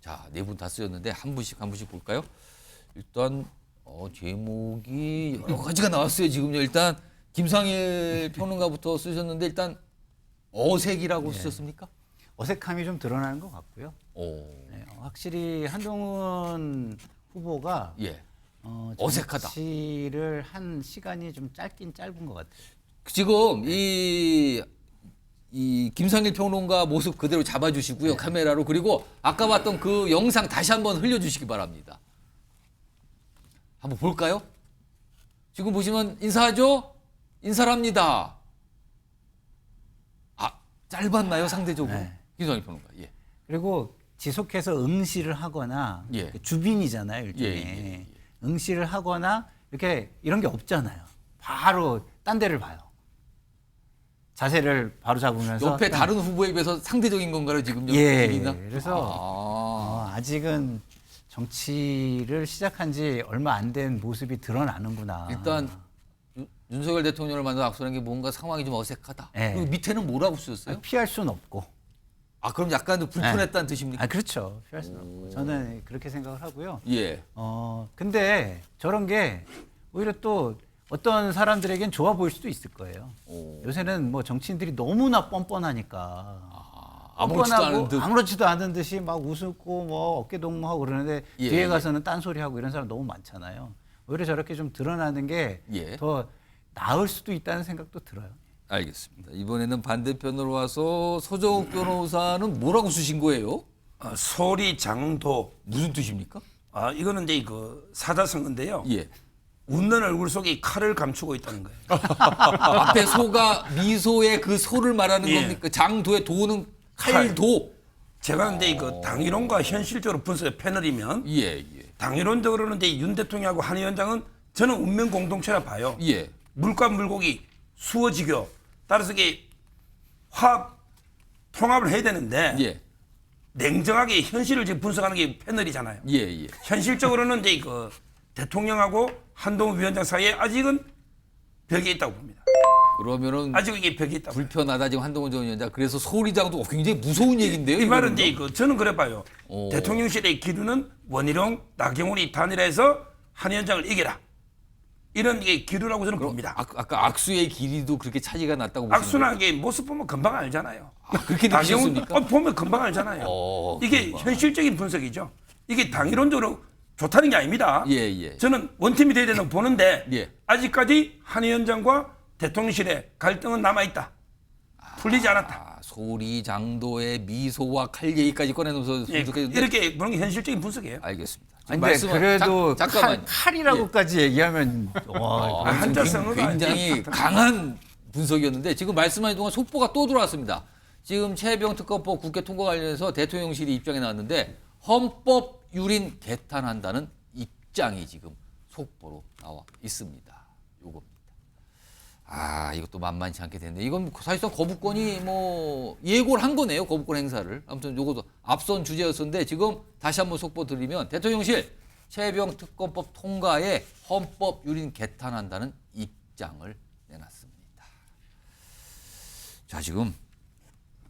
자, 네 분 다 쓰셨는데 한 분씩 볼까요? 일단 제목이 여러 가지가 나왔어요. 지금요. 일단 김상일 평론가부터 쓰셨는데 일단 어색이라고 쓰셨습니까? 어색함이 좀 드러나는 것 같고요. 네, 확실히 한동훈 후보가 어색하다. 정치를 한 시간이 좀 짧긴 짧은 것 같아요. 지금 이 김상일 평론가 모습 그대로 잡아주시고요. 카메라로. 그리고 아까 봤던 그 영상 다시 한번 흘려주시기 바랍니다. 한번 볼까요? 지금 보시면 인사하죠? 인사를 합니다. 짧았나요, 상대적으로? 김상일 평론가. 예. 그리고 지속해서 응시를 하거나 주빈이잖아요, 일종의. 응시를 하거나 이렇게 이런 게 없잖아요. 바로 딴 데를 봐요. 자세를 바로 잡으면서 옆에 다른 후보에 비해서 상대적인 건가요, 지금? 그래서 아직은 정치를 시작한 지 얼마 안 된 모습이 드러나는구나. 일단 윤석열 대통령을 만나 악수하는 게 뭔가 상황이 좀 어색하다. 그리고 밑에는 뭐라고 쓰셨어요? 피할 수는 없고. 그럼 약간 불편했다는 뜻입니까? 그렇죠. 피할 수는 없고. 저는 그렇게 생각을 하고요. 예. 근데 저런 게 오히려 또 어떤 사람들에겐 좋아 보일 수도 있을 거예요. 요새는 뭐 정치인들이 너무나 뻔뻔하니까. 아무렇지도 않은 듯이 막 웃고 뭐 어깨 동무하고 그러는데 뒤에 가서는 딴소리하고 이런 사람 너무 많잖아요. 오히려 저렇게 좀 드러나는 게 더 나을 수도 있다는 생각도 들어요. 알겠습니다. 이번에는 반대편으로 와서 서정욱 변호사는 뭐라고 쓰신 거예요? 소리 장도. 무슨 뜻입니까? 이거는 이제 그 사자성어인데요. 웃는 얼굴 속에 칼을 감추고 있다는 거예요. 앞에 소가 미소의 그 소를 말하는 겁니까? 장도의 도는 칼도. 제가 근데 그 당이론과 현실적으로 분석의 패널이면 당이론적으로는 이제 윤 대통령하고 한 위원장은 저는 운명 공동체라 봐요. 물과 물고기, 수어지교. 따라서 이게 화합, 통합을 해야 되는데 냉정하게 현실을 지금 분석하는 게 패널이잖아요. 현실적으로는 이제 그 대통령하고 한동훈 위원장 사이에 아직은 벽이 있다고 봅니다. 그러면은 아직 이게 벽이 있다. 불편하다 지금 한동훈 전 위원장. 그래서 소리장도 굉장히 무서운 얘기인데요. 이 말은 이제 저는 그래 봐요. 대통령실의 기류는 원희룡, 나경원이 단일화해서 한 위원장을 이겨라. 이런 게 기류라고 저는 봅니다. 아까 악수의 길이도 그렇게 차이가 났다고 보시는 악수나 이게 모습 보면 금방 알잖아요. 그렇게 느끼셨습니까? 보면 금방 알잖아요. 이게 현실적인 분석이죠. 이게 당이론적으로 좋다는 게 아닙니다. 저는 원팀이 돼야 된다고 보는데 아직까지 한 위원장과 대통령실의 갈등은 남아있다. 풀리지 않았다. 소리 장도의 미소와 칼 얘기까지 꺼내놓으면서 이렇게 보는 게 현실적인 분석이에요. 알겠습니다. 근데 그래도 칼이라고까지 얘기하면 굉장히 강한 분석이었는데 지금 말씀하신 동안 속보가 또 들어왔습니다. 지금 최혜병 특검법 국회 통과 관련해서 대통령실이 입장에 나왔는데 헌법 유린 개탄한다는 입장이 지금 속보로 나와 있습니다. 요겁니다. 이것도 만만치 않게 됐네. 이건 사실상 거부권이 뭐 예고를 한 거네요. 거부권 행사를. 아무튼 요것도 앞선 주제였었는데 지금 다시 한번 속보 드리면 대통령실 최혜병 특검법 통과에 헌법 유린 개탄한다는 입장을 내놨습니다. 자, 지금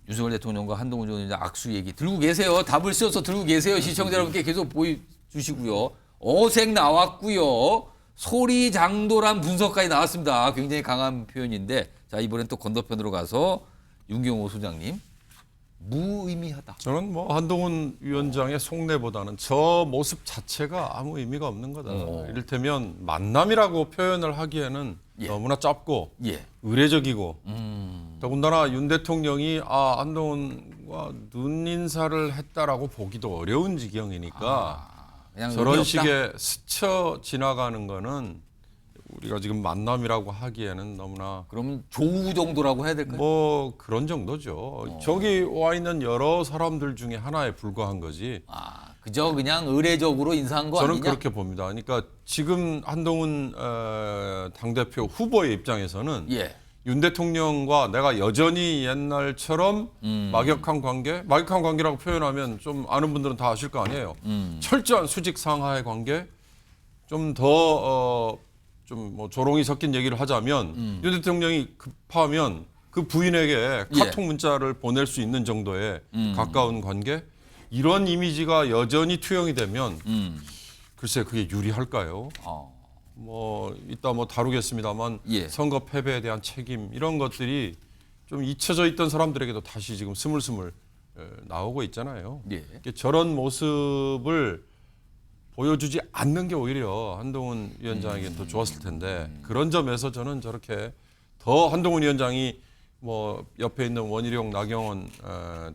윤석열 대통령과 한동훈 전 위원장 악수 얘기 들고 계세요. 답을 써서 들고 계세요. 시청자 여러분께 계속 보여주시고요. 어색 나왔고요. 소리 장도란 분석까지 나왔습니다. 굉장히 강한 표현인데 자, 이번엔 또 건너편으로 가서 윤경호 소장님 무의미하다. 저는 뭐 한동훈 위원장의 속내보다는 저 모습 자체가 아무 의미가 없는 거다. 이를테면 만남이라고 표현을 하기에는 너무나 짧고 의례적이고 더군다나 윤 대통령이 한동훈과 눈인사를 했다라고 보기도 어려운 지경이니까 저런 식의 스쳐 지나가는 거는 우리가 지금 만남이라고 하기에는 너무나 그러면 조우 정도라고 해야 될까요? 뭐 그런 정도죠. 저기 와 있는 여러 사람들 중에 하나에 불과한 거지. 그저 그냥 의례적으로 인사한 거 저는 아니냐? 그렇게 봅니다. 그러니까 지금 한동훈 당대표 후보의 입장에서는 윤 대통령과 내가 여전히 옛날처럼 막역한 관계라고 표현하면 좀 아는 분들은 다 아실 거 아니에요. 철저한 수직 상하의 관계, 좀 더 좀 뭐 조롱이 섞인 얘기를 하자면 윤 대통령이 급하면 그 부인에게 카톡 문자를 보낼 수 있는 정도의 가까운 관계, 이런 이미지가 여전히 투영이 되면 글쎄 그게 유리할까요? 뭐 이따 뭐 다루겠습니다만 선거 패배에 대한 책임 이런 것들이 좀 잊혀져 있던 사람들에게도 다시 지금 스물스물 나오고 있잖아요. 저런 모습을 보여주지 않는 게 오히려 한동훈 위원장에게 더 좋았을 텐데 그런 점에서 저는 저렇게 더 한동훈 위원장이 뭐 옆에 있는 원희룡, 나경원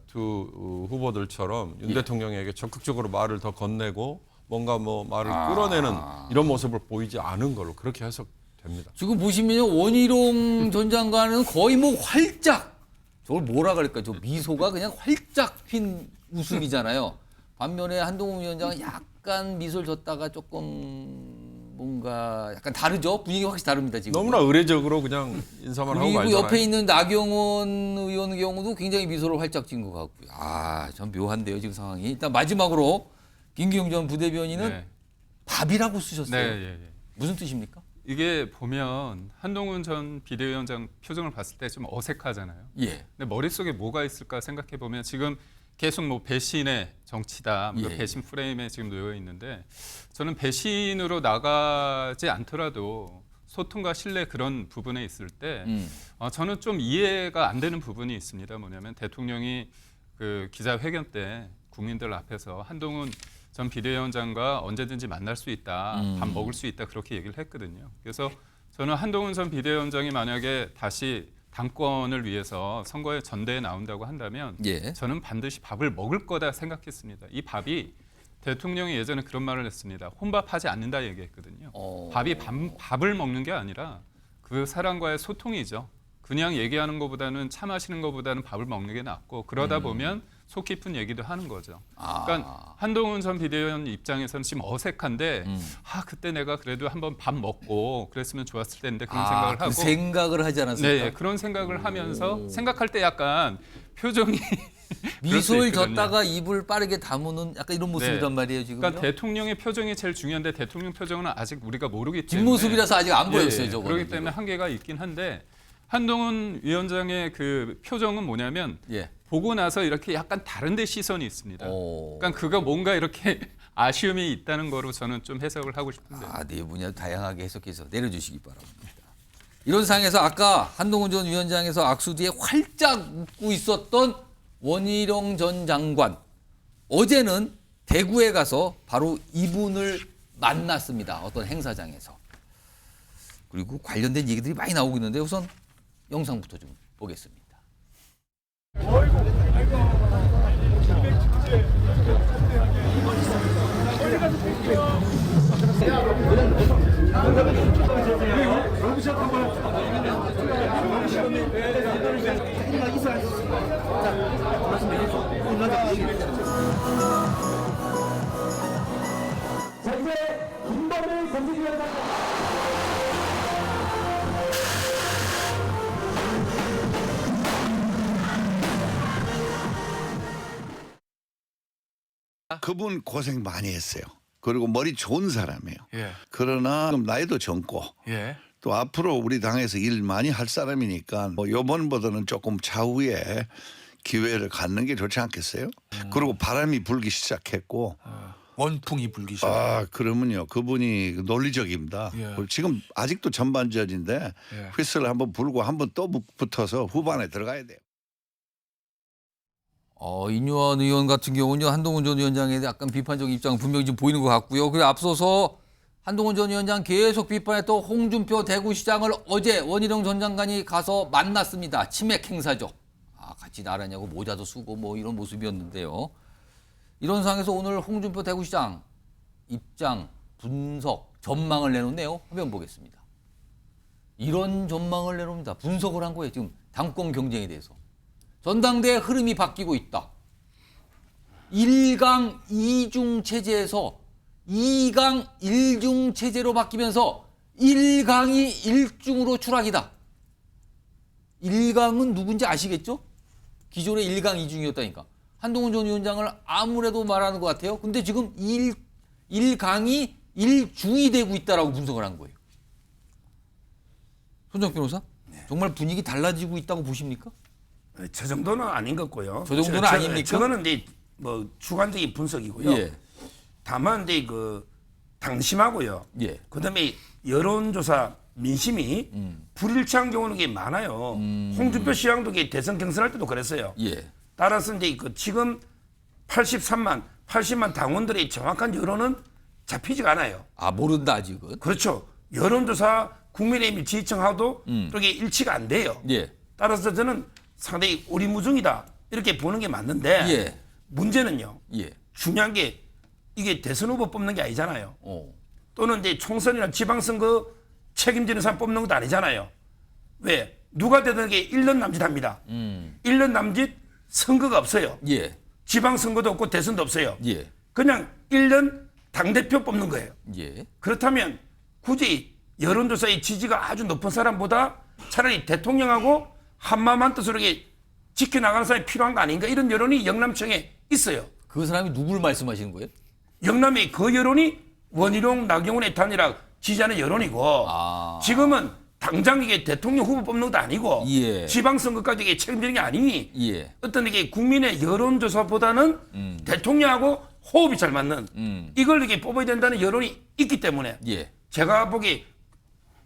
두 후보들처럼 윤 대통령에게 적극적으로 말을 더 건네고 뭔가 뭐 말을 끌어내는 이런 모습을 보이지 않은 걸로 그렇게 해석됩니다. 지금 보시면요, 원희룡 전 장관은 거의 뭐 활짝, 저걸 뭐라 그럴까, 저 미소가 그냥 활짝 핀 웃음이잖아요. 반면에 한동훈 위원장은 약간 미소를 줬다가 조금 뭔가 약간 다르죠? 분위기가 확실히 다릅니다, 지금. 너무나 의례적으로 그냥 인사만 하고 말잖아요. 그리고 옆에 있는 나경원 의원 경우도 굉장히 미소를 활짝 띈 것 같고요. 참 묘한데요, 지금 상황이. 일단 마지막으로 김기용 전 부대변인은 밥이라고 쓰셨어요. 무슨 뜻입니까? 이게 보면 한동훈 전 비대위원장 표정을 봤을 때 좀 어색하잖아요. 근데 머릿속에 뭐가 있을까 생각해 보면 지금 계속 뭐 배신의 정치다, 배신 프레임에 지금 놓여 있는데 저는 배신으로 나가지 않더라도 소통과 신뢰 그런 부분에 있을 때 저는 좀 이해가 안 되는 부분이 있습니다. 뭐냐면 대통령이 그 기자회견 때 국민들 앞에서 한동훈 전 비대위원장과 언제든지 만날 수 있다, 밥 먹을 수 있다 그렇게 얘기를 했거든요. 그래서 저는 한동훈 전 비대위원장이 만약에 다시 당권을 위해서 선거에 전대에 나온다고 한다면 저는 반드시 밥을 먹을 거다 생각했습니다. 이 밥이 대통령이 예전에 그런 말을 했습니다. 혼밥하지 않는다 얘기했거든요. 밥이 밥을 먹는 게 아니라 그 사람과의 소통이죠. 그냥 얘기하는 것보다는 차 마시는 것보다는 밥을 먹는 게 낫고 그러다 보면 속 깊은 얘기도 하는 거죠. 그러니까 한동훈 전 비대위원 입장에서는 지금 어색한데 그때 내가 그래도 한번 밥 먹고 그랬으면 좋았을 텐데 그런 생각을 하고. 그 생각을 하지 않았습니까? 네, 그런 생각을 하면서 생각할 때 약간 표정이 미소를 졌다가 입을 빠르게 다무는 약간 이런 모습이란 말이에요, 지금. 그러니까 대통령의 표정이 제일 중요한데 대통령 표정은 아직 우리가 모르기 때문에 뒷모습이라서 아직 안 보였어요, 저거는. 그렇기 때문에 한계가 있긴 한데 한동훈 위원장의 그 표정은 뭐냐면 보고 나서 이렇게 약간 다른 데 시선이 있습니다. 그러니까 그가 뭔가 이렇게 아쉬움이 있다는 거로 저는 좀 해석을 하고 싶은데. 네 분야 다양하게 해석해서 내려주시기 바랍니다. 이런 상황에서 아까 한동훈 전 위원장에서 악수 뒤에 활짝 웃고 있었던 원희룡 전 장관. 어제는 대구에 가서 바로 이분을 만났습니다. 어떤 행사장에서. 그리고 관련된 얘기들이 많이 나오고 있는데 우선 영상부터 좀 보겠습니다. 그분 고생 많이 했어요. 그리고 머리 좋은 사람이에요. 그러나 나이도 젊고 또 앞으로 우리 당에서 일 많이 할 사람이니까 뭐 이번보다는 조금 차후에 기회를 갖는 게 좋지 않겠어요? 그리고 바람이 불기 시작했고 원풍이 불기 시작. 그러면요 그분이 논리적입니다. 지금 아직도 전반전인데 휘슬을 한번 불고 한번 또 붙어서 후반에 들어가야 돼요. 인유한 의원 같은 경우는요, 한동훈 전 위원장에 대해 약간 비판적인 입장은 분명히 좀 보이는 것 같고요. 그리고 앞서서 한동훈 전 위원장 계속 비판했던 홍준표 대구시장을 어제 원희룡 전 장관이 가서 만났습니다. 치맥 행사죠. 같이 나라냐고 모자도 쓰고 뭐 이런 모습이었는데요. 이런 상황에서 오늘 홍준표 대구시장 입장, 분석, 전망을 내놓네요. 화면 보겠습니다. 이런 전망을 내놓습니다. 분석을 한 거예요. 지금 당권 경쟁에 대해서. 전당대회 흐름이 바뀌고 있다. 1강 2중 체제에서 2강 1중 체제로 바뀌면서 1강이 1중으로 추락이다. 1강은 누군지 아시겠죠? 기존에 1강 2중이었다니까. 한동훈 전 위원장을 아무래도 말하는 것 같아요. 근데 지금 1강이 1중이 되고 있다라고 분석을 한 거예요. 손정 변호사? 정말 분위기 달라지고 있다고 보십니까? 저 정도는 아닌 것 같고요. 저 정도는 아닙니까? 저거는 이제 뭐 주관적인 분석이고요. 예. 다만 이제 그 당심하고요. 예. 그다음에 여론조사 민심이 불일치한 경우는 게 많아요. 홍준표 시장도 대선 경선할 때도 그랬어요. 예. 따라서 이제 그 지금 80만 당원들의 정확한 여론은 잡히지가 않아요. 모른다 아직은. 그렇죠. 여론조사 국민의힘 지지층하고도 그렇게 일치가 안 돼요. 예. 따라서 저는 상당히 오리무중이다 이렇게 보는 게 맞는데 예. 문제는요. 예. 중요한 게 이게 대선 후보 뽑는 게 아니잖아요. 또는 이제 총선이나 지방선거 책임지는 사람 뽑는 것도 아니잖아요. 왜? 누가 되든 게 1년 남짓합니다. 1년 남짓 선거가 없어요. 예. 지방선거도 없고 대선도 없어요. 예. 그냥 1년 당대표 뽑는 거예요. 예. 그렇다면 굳이 여론조사의 지지가 아주 높은 사람보다 차라리 대통령하고 한마음 한뜻으로 지켜나가는 사람이 필요한 거 아닌가 이런 여론이 영남청에 있어요. 그 사람이 누구를 말씀하시는 거예요? 영남의 그 여론이 원희룡, 나경원의 단일화 지지하는 여론이고 지금은 당장 이게 대통령 후보 뽑는 것도 아니고 예. 지방선거까지 이게 책임지는 게 아니니 예. 어떤 이게 국민의 여론조사보다는 대통령하고 호흡이 잘 맞는 이걸 이렇게 뽑아야 된다는 여론이 있기 때문에 예. 제가 보기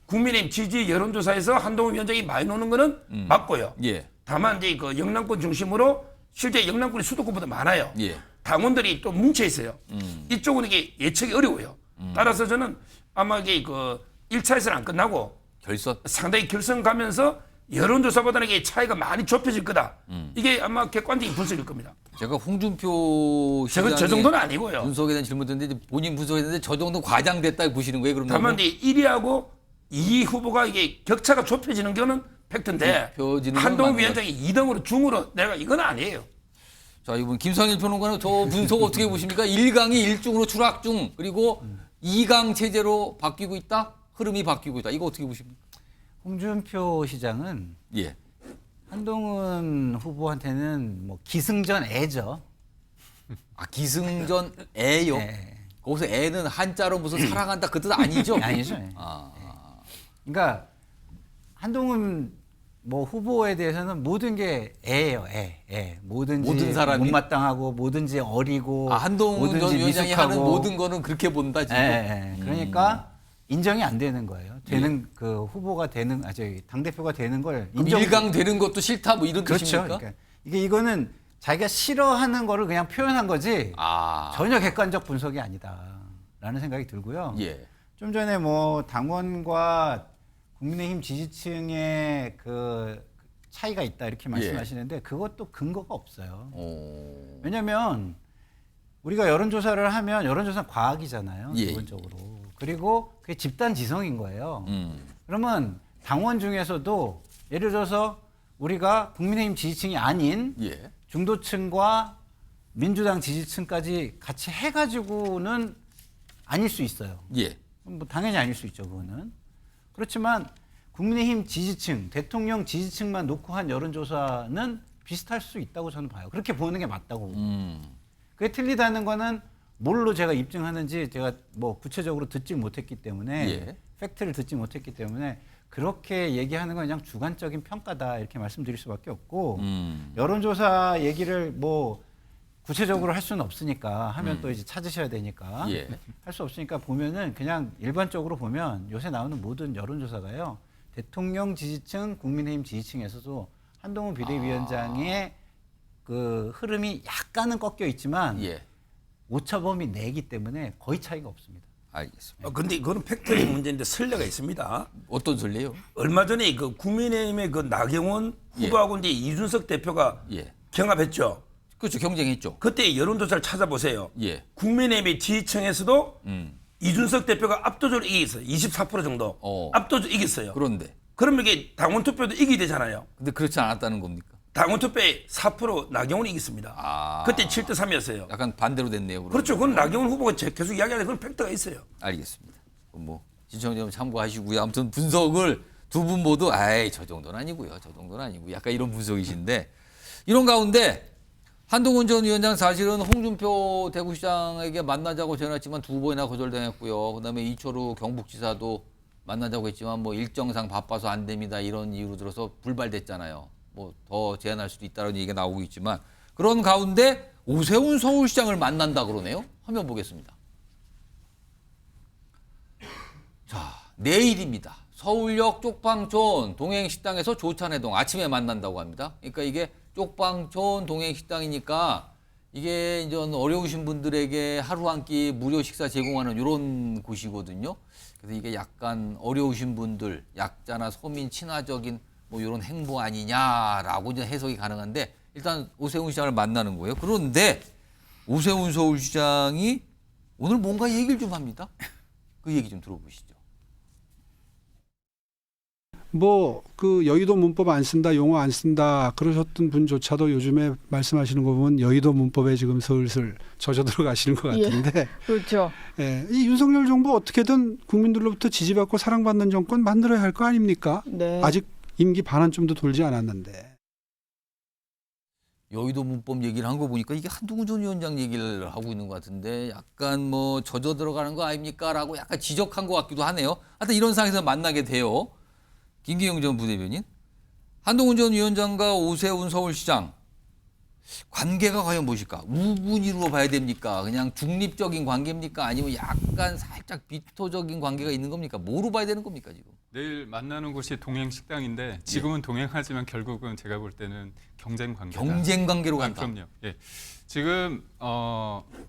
국민의힘 지지 여론조사에서 한동훈 위원장이 많이 노는 거는 맞고요. 예. 다만 이제 그 영남권 중심으로 실제 영남권이 수도권보다 많아요. 예. 당원들이 또 뭉쳐 있어요. 이쪽은 이게 예측이 어려워요. 따라서 저는 아마 이게 그 1차에서는 안 끝나고 결선 상당히 결선 가면서 여론조사보다는 이게 차이가 많이 좁혀질 거다. 이게 아마 객관적인 분석일 겁니다. 제가 홍준표 시장의 저 정도는 아니고요. 분석에 대한 질문 드렸는데 본인 분석했는데 저 정도 과장됐다 보시는 거예요? 그럼 다만 이제 1위하고 2위 후보가 이게 격차가 좁혀지는 거는 팩트인데 한동훈 위원장이 2등으로 중으로 내가 이건 아니에요. 자, 이분 김상일 평론가는 저 분석 어떻게 보십니까? 1강이 1중으로 추락 중 그리고 2강 체제로 바뀌고 있다? 흐름이 바뀌고 있다. 이거 어떻게 보십니까? 홍준표 시장은 예. 한동훈 후보한테는 뭐 기승전 애죠. 기승전 애요? 네. 거기서 애는 한자로 무슨 사랑한다 그 뜻 아니죠? 아니죠. 그러니까 한동훈 뭐 후보에 대해서는 모든 게 애예요. 애. 뭐든지 모든 사람이? 못마땅하고 뭐든지 어리고 한동훈 전 위원장이 하는 모든 거는 그렇게 본다 지금. 그러니까 인정이 안 되는 거예요. 그 후보가 되는 당 대표가 되는 걸 인정. 1강 되는 것도 싫다 뭐 이런 그렇죠. 뜻입니까? 그러니까 이거는 자기가 싫어하는 거를 그냥 표현한 거지 전혀 객관적 분석이 아니다라는 생각이 들고요. 예. 좀 전에 뭐 당원과 국민의힘 지지층의 그 차이가 있다 이렇게 말씀하시는데 그것도 근거가 없어요. 왜냐하면 우리가 여론조사를 하면 여론조사는 과학이잖아요. 기본적으로. 그리고 그게 집단 지성인 거예요. 그러면 당원 중에서도 예를 들어서 우리가 국민의힘 지지층이 아닌 중도층과 민주당 지지층까지 같이 해가지고는 아닐 수 있어요. 뭐 당연히 아닐 수 있죠. 그거는. 그렇지만 국민의힘 지지층, 대통령 지지층만 놓고 한 여론조사는 비슷할 수 있다고 저는 봐요. 그렇게 보는 게 맞다고. 그게 틀리다는 거는 뭘로 제가 입증하는지 제가 뭐 구체적으로 듣지 못했기 때문에 팩트를 듣지 못했기 때문에 그렇게 얘기하는 건 그냥 주관적인 평가다 이렇게 말씀드릴 수밖에 없고 여론조사 얘기를 뭐 구체적으로 할 수는 없으니까 하면 또 이제 찾으셔야 되니까 할 수 없으니까 보면은 그냥 일반적으로 보면 요새 나오는 모든 여론조사가요 대통령 지지층, 국민의힘 지지층에서도 한동훈 비대위원장의 그 흐름이 약간은 꺾여 있지만 예. 오차범위 내기 때문에 거의 차이가 없습니다. 알겠습니다. 근데 그거는 팩트의 문제인데 선례가 있습니다. 어떤 선례요? 얼마 전에 그 국민의힘의 그 나경원 후보하고 이제 이준석 대표가 경합했죠. 그렇죠. 경쟁했죠. 그때 여론조사를 찾아보세요. 예. 국민의힘의 지지층에서도 이준석 대표가 압도적으로 이겼어요. 24% 정도. 압도적으로 이겼어요. 그런데 그러면 이게 당원 투표도 이기게 되잖아요. 근데 그렇지 않았다는 겁니까? 당원 투표에 4% 나경원이 이겼습니다. 그때 7대 3이었어요. 약간 반대로 됐네요. 그러면. 그렇죠. 그건 나경원 후보가 계속 이야기하는 그런 팩트가 있어요. 알겠습니다. 뭐 시청자 여러분 참고하시고요. 아무튼 분석을 두 분 모두 저 정도는 아니고요. 저 정도는 아니고 약간 이런 분석이신데 이런 가운데 한동훈 전 위원장 사실은 홍준표 대구시장에게 만나자고 전화했지만 2번이나 거절당했고요. 그다음에 이철우 경북지사도 만나자고 했지만 뭐 일정상 바빠서 안 됩니다. 이런 이유로 들어서 불발됐잖아요. 뭐 더 제한할 수도 있다는 얘기가 나오고 있지만 그런 가운데 오세훈 서울시장을 만난다 그러네요. 화면 보겠습니다. 자, 내일입니다. 서울역 쪽방촌 동행식당에서 조찬회동 아침에 만난다고 합니다. 그러니까 이게 쪽방촌 동행식당이니까 이게 이제 어려우신 분들에게 하루 한 끼 무료 식사 제공하는 이런 곳이거든요. 그래서 이게 약간 어려우신 분들, 약자나 서민 친화적인 뭐 이런 행보 아니냐라고 이제 해석이 가능한데 일단 오세훈 시장을 만나는 거예요. 그런데 오세훈 서울시장이 오늘 뭔가 얘기를 좀 합니다. 그 얘기 좀 들어보시죠. 뭐 그 여의도 문법 안 쓴다, 용어 안 쓴다 그러셨던 분조차도 요즘에 말씀하시는 거 보면 여의도 문법에 지금 슬슬 젖어 들어가시는 것 같은데. 그렇죠. 예, 이 윤석열 정부 어떻게든 국민들로부터 지지받고 사랑받는 정권 만들어야 할 거 아닙니까? 네. 아직 임기 반환쯤도 돌지 않았는데. 여의도 문법 얘기를 한 거 보니까 이게 한동훈 전 위원장 얘기를 하고 있는 것 같은데 약간 뭐 젖어 들어가는 거 아닙니까? 라고 약간 지적한 것 같기도 하네요. 하여튼 이런 상황에서 만나게 돼요. 김기영 전 부대변인. 한동훈 전 위원장과 오세훈 서울시장 관계가 과연 무엇일까? 우군이로 봐야 됩니까? 그냥 중립적인 관계입니까? 아니면 약간 살짝 비토적인 관계가 있는 겁니까? 뭐로 봐야 되는 겁니까 지금? 내일 만나는 곳이 동행식당인데 지금은 동행하지만 결국은 제가 볼 때는 경쟁 관계다. 경쟁 관계로 간다. 그럼요. 예. 지금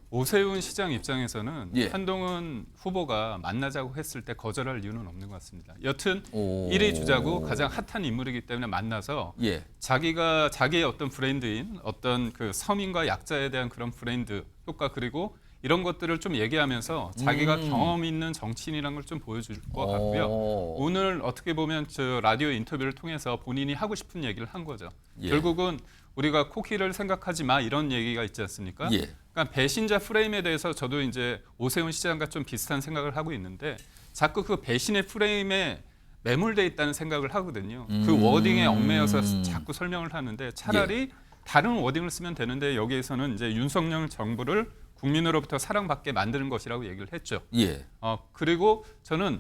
오세훈 시장 입장에서는 한동훈 후보가 만나자고 했을 때 거절할 이유는 없는 것 같습니다. 여튼 1위 주자고 가장 핫한 인물이기 때문에 만나서 자기가 자기의 어떤 브랜드인 어떤 그 서민과 약자에 대한 그런 브랜드 효과 그리고 이런 것들을 좀 얘기하면서 자기가 경험 있는 정치인이라는 걸 좀 보여줄 것 같고요. 오늘 어떻게 보면 저 라디오 인터뷰를 통해서 본인이 하고 싶은 얘기를 한 거죠. 결국은 우리가 코끼리를 생각하지 마 이런 얘기가 있지 않습니까? 그러니까 배신자 프레임에 대해서 저도 이제 오세훈 시장과 좀 비슷한 생각을 하고 있는데 자꾸 그 배신의 프레임에 매몰돼 있다는 생각을 하거든요. 그 워딩에 얽매여서 자꾸 설명을 하는데 차라리 다른 워딩을 쓰면 되는데 여기에서는 이제 윤석열 정부를 국민으로부터 사랑받게 만드는 것이라고 얘기를 했죠. 그리고 저는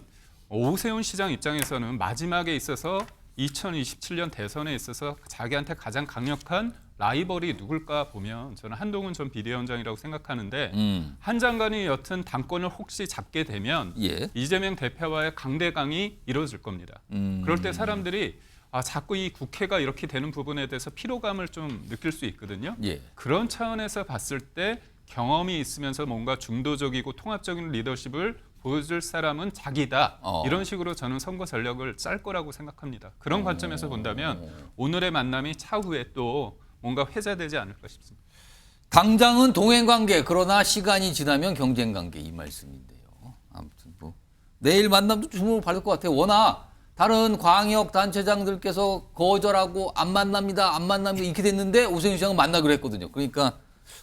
오세훈 시장 입장에서는 마지막에 있어서 2027년 대선에 있어서 자기한테 가장 강력한 라이벌이 누굴까 보면 저는 한동훈 전 비대위원장이라고 생각하는데 한 장관이 여튼 당권을 혹시 잡게 되면 이재명 대표와의 강대강이 이루어질 겁니다. 그럴 때 사람들이 자꾸 이 국회가 이렇게 되는 부분에 대해서 피로감을 좀 느낄 수 있거든요. 그런 차원에서 봤을 때 경험이 있으면서 뭔가 중도적이고 통합적인 리더십을 보여줄 사람은 자기다. 이런 식으로 저는 선거 전략을 짤 거라고 생각합니다. 그런 관점에서 본다면 오늘의 만남이 차후에 또 뭔가 회자되지 않을까 싶습니다. 당장은 동행관계 그러나 시간이 지나면 경쟁관계 이 말씀인데요. 아무튼 뭐 내일 만남도 주목을 받을 것 같아요. 워낙 다른 광역 단체장들께서 거절하고 안 만납니다 이렇게 됐는데 오세훈 시장은 만나기로 했거든요. 그러니까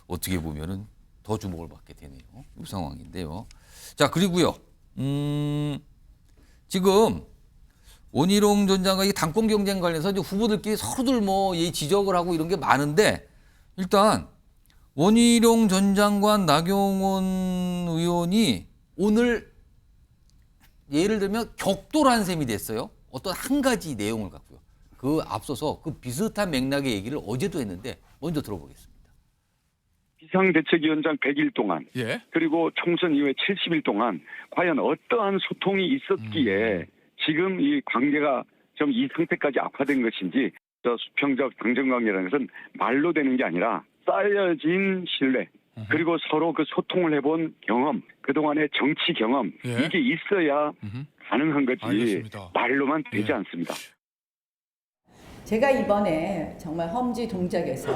어떻게 보면은 더 주목을 받게 되네요. 이 상황인데요. 자, 그리고요. 지금 원희룡 전 장관이 당권 경쟁 관련해서 이제 후보들끼리 서로들 뭐 지적을 하고 이런 게 많은데 일단 원희룡 전 장관 나경원 의원이 오늘 예를 들면 격돌한 셈이 됐어요. 어떤 한 가지 내용을 갖고요. 그 앞서서 그 비슷한 맥락의 얘기를 어제도 했는데 먼저 들어보겠습니다. 비상대책위원장 100일 동안 그리고 총선 이후에 70일 동안 과연 어떠한 소통이 있었기에 지금 이 관계가 좀 이 상태까지 악화된 것인지 저 수평적 당정관계라는 것은 말로 되는 게 아니라 쌓여진 신뢰, 그리고 서로 그 소통을 해본 경험, 그동안의 정치 경험, 예. 이게 있어야 가능한 거지 알겠습니다. 말로만 되지 않습니다. 제가 이번에 정말 험지 동작에서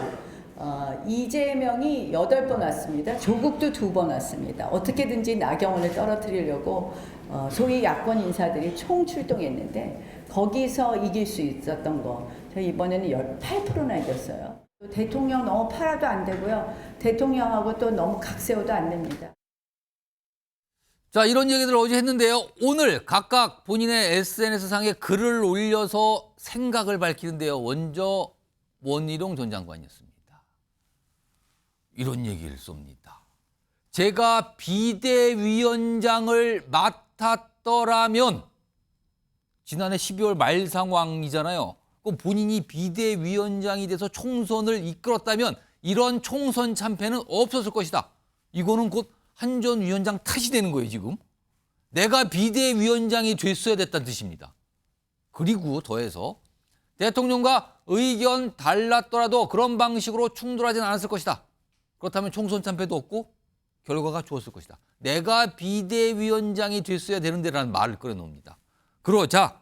이재명이 8번 왔습니다. 조국도 2번 왔습니다. 어떻게든지 나경원을 떨어뜨리려고 소위 야권 인사들이 총출동했는데 거기서 이길 수 있었던 거 저희 이번에는 18%나 이겼어요. 대통령 너무 팔아도 안 되고요. 대통령하고 또 너무 각세워도 안 됩니다. 자, 이런 얘기들 어제 했는데요. 오늘 각각 본인의 SNS상에 글을 올려서 생각을 밝히는데요. 먼저 원희룡 전 장관이었습니다. 이런 얘기를 쏩니다. 제가 비대위원장을 맡았더라면, 지난해 12월 말 상황이잖아요. 그럼 본인이 비대위원장이 돼서 총선을 이끌었다면 이런 총선 참패는 없었을 것이다. 이거는 곧 한 전 위원장 탓이 되는 거예요, 지금. 내가 비대위원장이 됐어야 됐다는 뜻입니다. 그리고 더해서 대통령과 의견 달랐더라도 그런 방식으로 충돌하지는 않았을 것이다. 그렇다면 총선 참패도 없고 결과가 좋았을 것이다. 내가 비대위원장이 됐어야 되는데라는 말을 끌어놓습니다. 그러자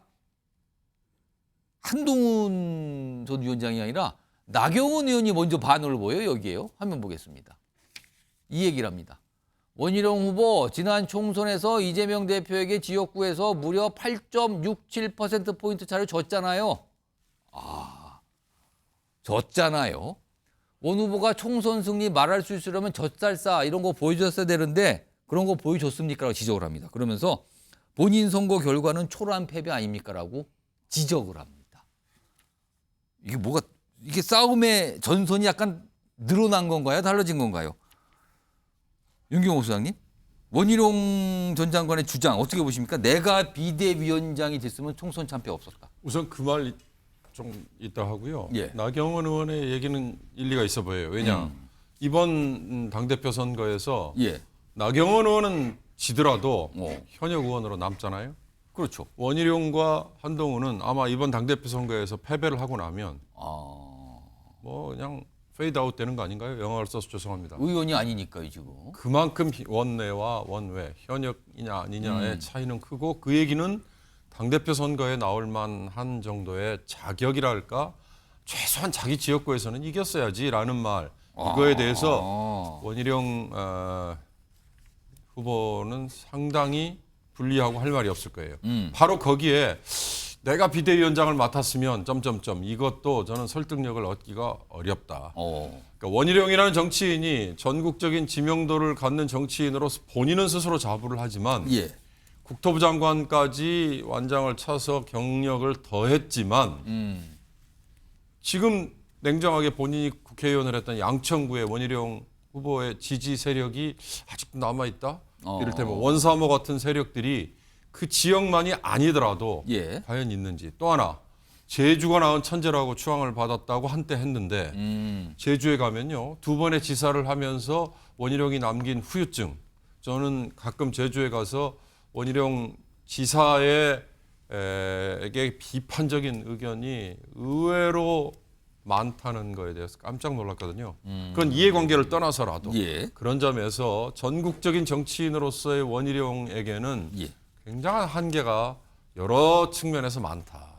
한동훈 전 위원장이 아니라 나경원 의원이 먼저 반응을 보여요. 여기에요. 화면 보겠습니다. 이 얘기를 합니다. 원희룡 후보 지난 총선에서 이재명 대표에게 지역구에서 무려 8.67%포인트 차를 졌잖아요. 졌잖아요. 원 후보가 총선 승리 말할 수 있으려면 젖살싸 이런 거 보여줬어야 되는데 그런 거 보여줬습니까? 라고 지적을 합니다. 그러면서 본인 선거 결과는 초라한 패배 아닙니까? 라고 지적을 합니다. 이게 뭐가, 이게 싸움의 전선이 약간 늘어난 건가요? 달라진 건가요? 윤경호 소장님, 원희룡 전 장관의 주장 어떻게 보십니까? 내가 비대위원장이 됐으면 총선 참패 없었다. 우선 그 말 좀 있다 하고요. 예. 나경원 의원의 얘기는 일리가 있어 보여요. 왜냐? 이번 당대표 선거에서 예. 나경원 의원은 지더라도 현역 의원으로 남잖아요. 그렇죠. 원희룡과 한동훈은 아마 이번 당대표 선거에서 패배를 하고 나면 뭐 그냥 페이드아웃 되는 거 아닌가요? 영어를 써서 죄송합니다. 의원이 아니니까요, 지금. 그만큼 원내와 원외, 현역이냐 아니냐의 차이는 크고 그 얘기는 당대표 선거에 나올 만한 정도의 자격이랄까? 최소한 자기 지역구에서는 이겼어야지라는 말. 이거에 대해서 원희룡 후보는 상당히 불리하고 할 말이 없을 거예요. 바로 거기에 내가 비대위원장을 맡았으면 이것도 저는 설득력을 얻기가 어렵다. 그러니까 원희룡이라는 정치인이 전국적인 지명도를 갖는 정치인으로서 본인은 스스로 자부를 하지만 국토부 장관까지 완장을 차서 경력을 더했지만 지금 냉정하게 본인이 국회의원을 했던 양천구의 원희룡 후보의 지지 세력이 아직도 남아있다. 이를테면 원사모 같은 세력들이 그 지역만이 아니더라도 과연 있는지. 또 하나 제주가 낳은 천재라고 추앙을 받았다고 한때 했는데 제주에 가면요 2번의 지사를 하면서 원희룡이 남긴 후유증. 저는 가끔 제주에 가서 원희룡 지사에게 비판적인 의견이 의외로 많다는 거에 대해서 깜짝 놀랐거든요. 그건 이해관계를 떠나서라도 그런 점에서 전국적인 정치인으로서의 원희룡에게는 굉장한 한계가 여러 측면에서 많다.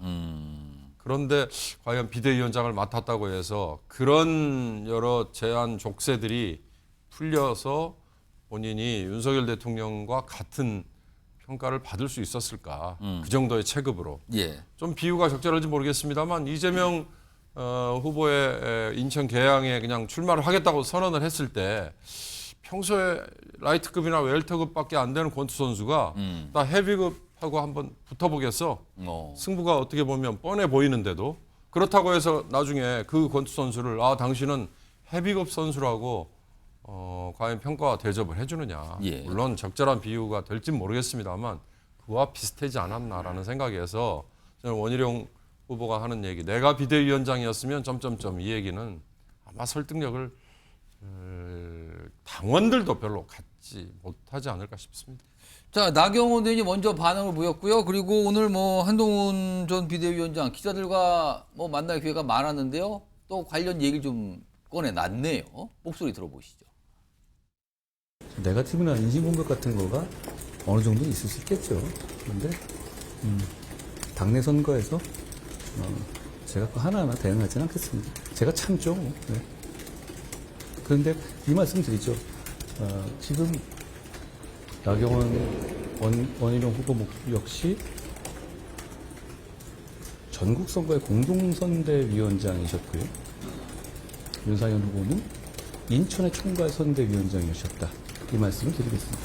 그런데 과연 비대위원장을 맡았다고 해서 그런 여러 제한 족쇄들이 풀려서 본인이 윤석열 대통령과 같은 평가를 받을 수 있었을까? 그 정도의 체급으로. 좀 비유가 적절할지 모르겠습니다만 이재명 후보의 인천 계양에 그냥 출마를 하겠다고 선언을 했을 때 평소에 라이트급이나 웰터급밖에 안 되는 권투 선수가 나 헤비급하고 한번 붙어보겠어. 승부가 어떻게 보면 뻔해 보이는데도 그렇다고 해서 나중에 그 권투 선수를 당신은 헤비급 선수라고 과연 평가 대접을 해주느냐. 물론 적절한 비유가 될진 모르겠습니다만 그와 비슷하지 않았나라는 생각에서 저는 원희룡 후보가 하는 얘기, 내가 비대위원장이었으면 이 얘기는 아마 설득력을 당원들도 별로 갖지 못하지 않을까 싶습니다. 자, 나경원 의원이 먼저 반응을 보였고요. 그리고 오늘 뭐 한동훈 전 비대위원장 기자들과 뭐 만날 기회가 많았는데요. 또 관련 얘기를 좀 꺼내놨네요. 목소리 들어보시죠. 네거티브나 인신공격 같은 거가 어느 정도 있을 수 있겠죠. 그런데 당내 선거에서 제가 그 하나하나 대응하지는 않겠습니다. 제가 참죠. 네. 그런데 이 말씀 드리죠. 지금 나경원 원희룡 후보 역시 전국 선거의 공동선대위원장이셨고요. 윤상현 후보는 인천의 총괄 선대위원장이셨다. 이 말씀을 드리겠습니다.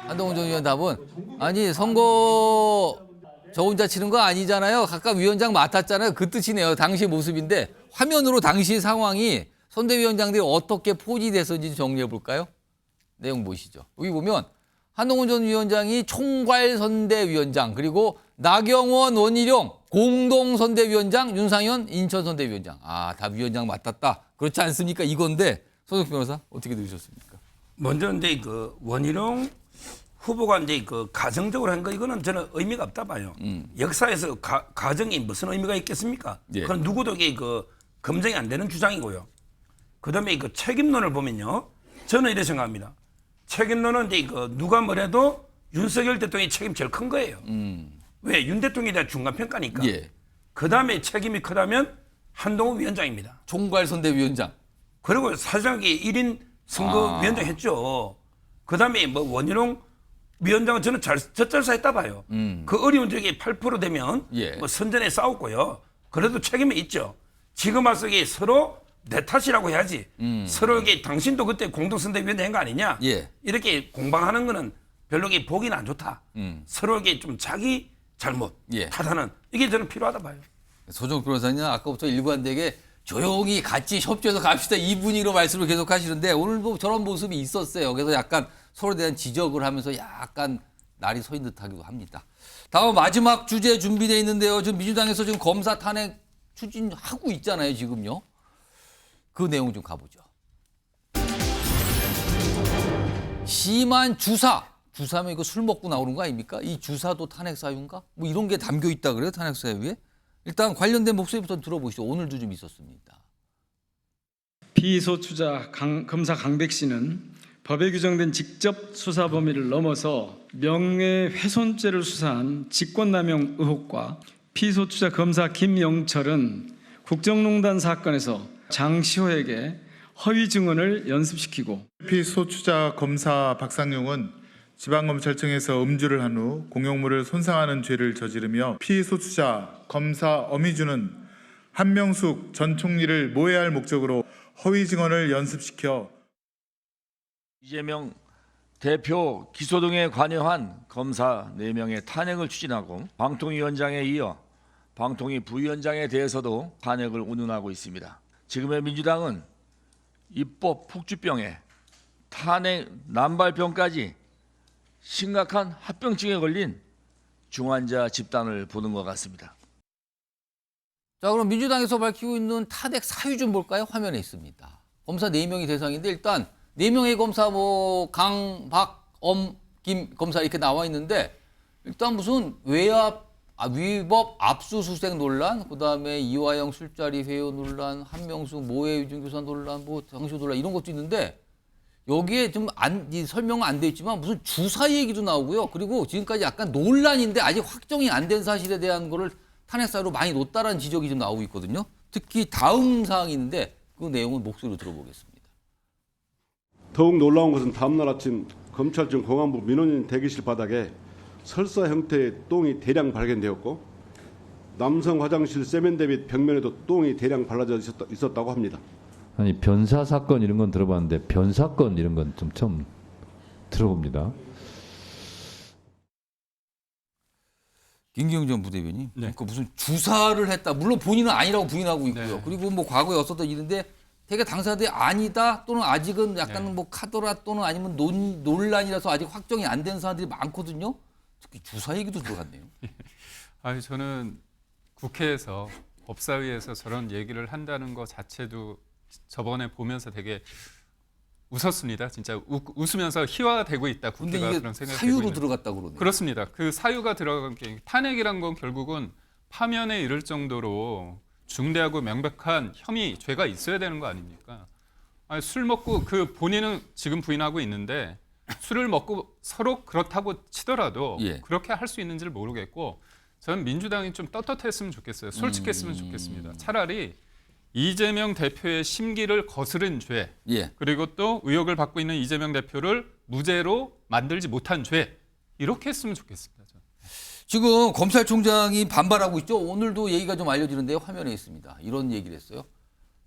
한동훈 전 의원 답은 아니 선거 저 혼자 치는 거 아니잖아요. 각각 위원장 맡았잖아요. 그 뜻이네요. 당시 모습인데 화면으로 당시 상황이 선대위원장들이 어떻게 포진됐었는지 정리해 볼까요? 내용 보시죠. 여기 보면 한동훈 전 위원장이 총괄선대위원장, 그리고 나경원, 원희룡 공동선대위원장, 윤상현 인천선대위원장. 아, 다 위원장 맡았다. 그렇지 않습니까? 이건데 손석희 변호사 어떻게 들으셨습니까? 먼저 근데 그 원희룡 후보가 이제 그 가정적으로 한 거 이거는 저는 의미가 없다 봐요. 역사에서 가정이 무슨 의미가 있겠습니까? 예. 그건 누구도 이게 그 검증이 안 되는 주장이고요. 그다음에 그 책임론을 보면요, 저는 이렇게 생각합니다. 책임론은 이제 그 누가 뭐래도 윤석열 대통령이 책임 제일 큰 거예요. 왜? 윤 대통령에 대한 중간 평가니까. 예. 그다음에 책임이 크다면 한동훈 위원장입니다. 총괄선대위원장. 그리고 사실상 1인 선거위원장 했죠. 그다음에 뭐 원희룡 위원장은 저는 젖잘사했다 봐요. 그 어려운 적이 8% 되면 예. 뭐 선전에 싸웠고요. 그래도 책임이 있죠. 지금 와서 이게 서로 내 탓이라고 해야지. 서로 이게 당신도 그때 공동선대위원장 한 거 아니냐. 예. 이렇게 공방하는 거는 별로 이게 보기는 안 좋다. 서로 이게 좀 자기 잘못 탓하는 이게 저는 필요하다 봐요. 소정 변호사님 아까부터 일관되게 조용히 같이 협조해서 갑시다 이 분위기로 말씀을 계속 하시는데 오늘도 저런 모습이 있었어요. 그래서 약간 서로에 대한 지적을 하면서 약간 날이 서 있는 듯하기도 합니다. 다음 마지막 주제 준비되어 있는데요. 지금 민주당에서 지금 검사 탄핵 추진하고 있잖아요. 지금요. 그 내용 좀 가보죠. 심한 주사면 이거 술 먹고 나오는 거 아닙니까? 이 주사도 탄핵 사유인가? 뭐 이런 게 담겨 있다 그래요, 탄핵 사유에? 일단 관련된 목소리부터 들어보시죠. 오늘도 좀 있었습니다. 피소추자 검사 강백 씨는 법에 규정된 직접 수사 범위를 넘어서 명예훼손죄를 수사한 직권남용 의혹과 피소추자 검사 김영철은 국정농단 사건에서 장시호에게 허위 증언을 연습시키고 피소추자 검사 박상용은 지방검찰청에서 음주를 한 후 공용물을 손상하는 죄를 저지르며 피소추자 검사 엄희준은 한명숙 전 총리를 모해할 목적으로 허위 증언을 연습시켜 이재명 대표 기소 등에 관여한 검사 4명의 탄핵을 추진하고 방통위원장에 이어 방통위 부위원장에 대해서도 탄핵을 운운하고 있습니다. 지금의 민주당은 입법 폭주병에 탄핵 난발병까지 심각한 합병증에 걸린 중환자 집단을 보는 것 같습니다. 자, 그럼 민주당에서 밝히고 있는 탄핵 사유 좀 볼까요? 화면에 있습니다. 검사 4명이 대상인데 일단 4명의 검사 뭐 강, 박, 엄, 김 검사 이렇게 나와 있는데 일단 무슨 위법 압수수색 논란, 그다음에 이화영 술자리 회유 논란, 한명숙 모해 유증교사 논란, 뭐 장시호 논란 이런 것도 있는데 여기에 좀 설명은 안 돼 있지만 무슨 주사 얘기도 나오고요. 그리고 지금까지 약간 논란인데 아직 확정이 안 된 사실에 대한 거를 탄핵 사유로 많이 놓았다는 지적이 좀 나오고 있거든요. 특히 다음 사항이 있는데 그 내용은 목소리로 들어보겠습니다. 더욱 놀라운 것은 다음날 아침 검찰청 공안부 민원인 대기실 바닥에 설사 형태의 똥이 대량 발견되었고 남성 화장실 세면대 및 벽면에도 똥이 대량 발라져 있었다고 합니다. 아니 변사 사건 이런 건 들어봤는데 변사건 이런 건 좀 처음 들어봅니다. 김기영 전 부대변인, 그러니까 무슨 주사를 했다. 물론 본인은 아니라고 부인하고 있고요. 그리고 뭐 과거에 없었던 일인데 되게 당사자들이 아니다 또는 아직은 약간 뭐 카더라 또는 아니면 논란이라서 아직 확정이 안 된 사람들이 많거든요. 특히 주사 얘기도 들어갔네요. 아니 저는 국회에서 법사위에서 저런 얘기를 한다는 것 자체도 저번에 보면서 되게 웃었습니다. 진짜 웃으면서 희화되고 있다. 근데 국회가 이게 그런 생각이 사유로 들어갔다고 그러네요. 그렇습니다. 그 사유가 들어간 게 탄핵이란 건 결국은 파면에 이를 정도로 중대하고 명백한 혐의, 죄가 있어야 되는 거 아닙니까? 아니, 술 먹고 그 본인은 지금 부인하고 있는데 술을 먹고 서로 그렇다고 치더라도 예. 그렇게 할 수 있는지를 모르겠고 저는 민주당이 좀 떳떳했으면 좋겠어요. 솔직했으면 좋겠습니다. 차라리 이재명 대표의 심기를 거스른 죄, 예. 그리고 또 의혹을 받고 있는 이재명 대표를 무죄로 만들지 못한 죄, 이렇게 했으면 좋겠습니다. 저는. 지금 검찰총장이 반발하고 있죠. 오늘도 얘기가 좀 알려지는데 화면에 있습니다. 이런 얘기를 했어요.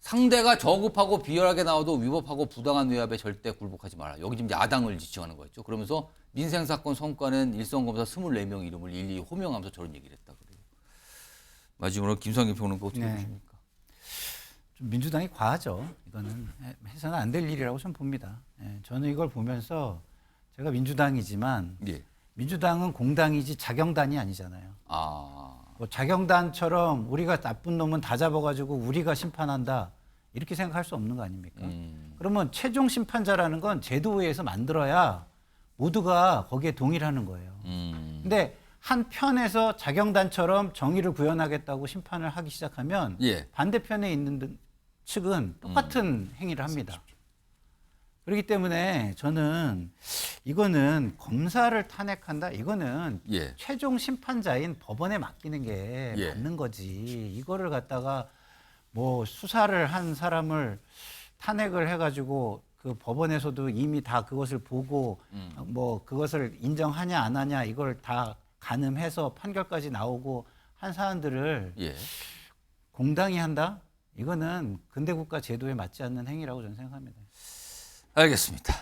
상대가 저급하고 비열하게 나와도 위법하고 부당한 외압에 절대 굴복하지 마라. 여기 지금 야당을 지칭하는 거였죠. 그러면서 민생사건 성과는 일선검사 24명 이름을 일일이 호명하면서 저런 얘기를 했다 그래요. 마지막으로 김성기 평론가 어떻게 보십니까? 좀 민주당이 과하죠. 이거는 해서는 안 될 일이라고 저는 봅니다. 저는 이걸 보면서 제가 민주당이지만 예. 민주당은 공당이지 자경단이 아니잖아요. 뭐 자경단처럼 우리가 나쁜 놈은 다 잡아가지고 우리가 심판한다 이렇게 생각할 수 없는 거 아닙니까? 그러면 최종 심판자라는 건 제도에서 만들어야 모두가 거기에 동의하는 거예요. 근데 한 편에서 자경단처럼 정의를 구현하겠다고 심판을 하기 시작하면 예. 반대편에 있는 측은 똑같은 행위를 합니다. 그렇기 때문에 저는 이거는 검사를 탄핵한다. 이거는 예. 최종 심판자인 법원에 맡기는 게 예. 맞는 거지. 이거를 갖다가 뭐 수사를 한 사람을 탄핵을 해가지고 그 법원에서도 이미 다 그것을 보고 뭐 그것을 인정하냐 안 하냐 이걸 다 가늠해서 판결까지 나오고 한 사안들을 예. 공당이 한다? 이거는 근대국가 제도에 맞지 않는 행위라고 저는 생각합니다. 알겠습니다.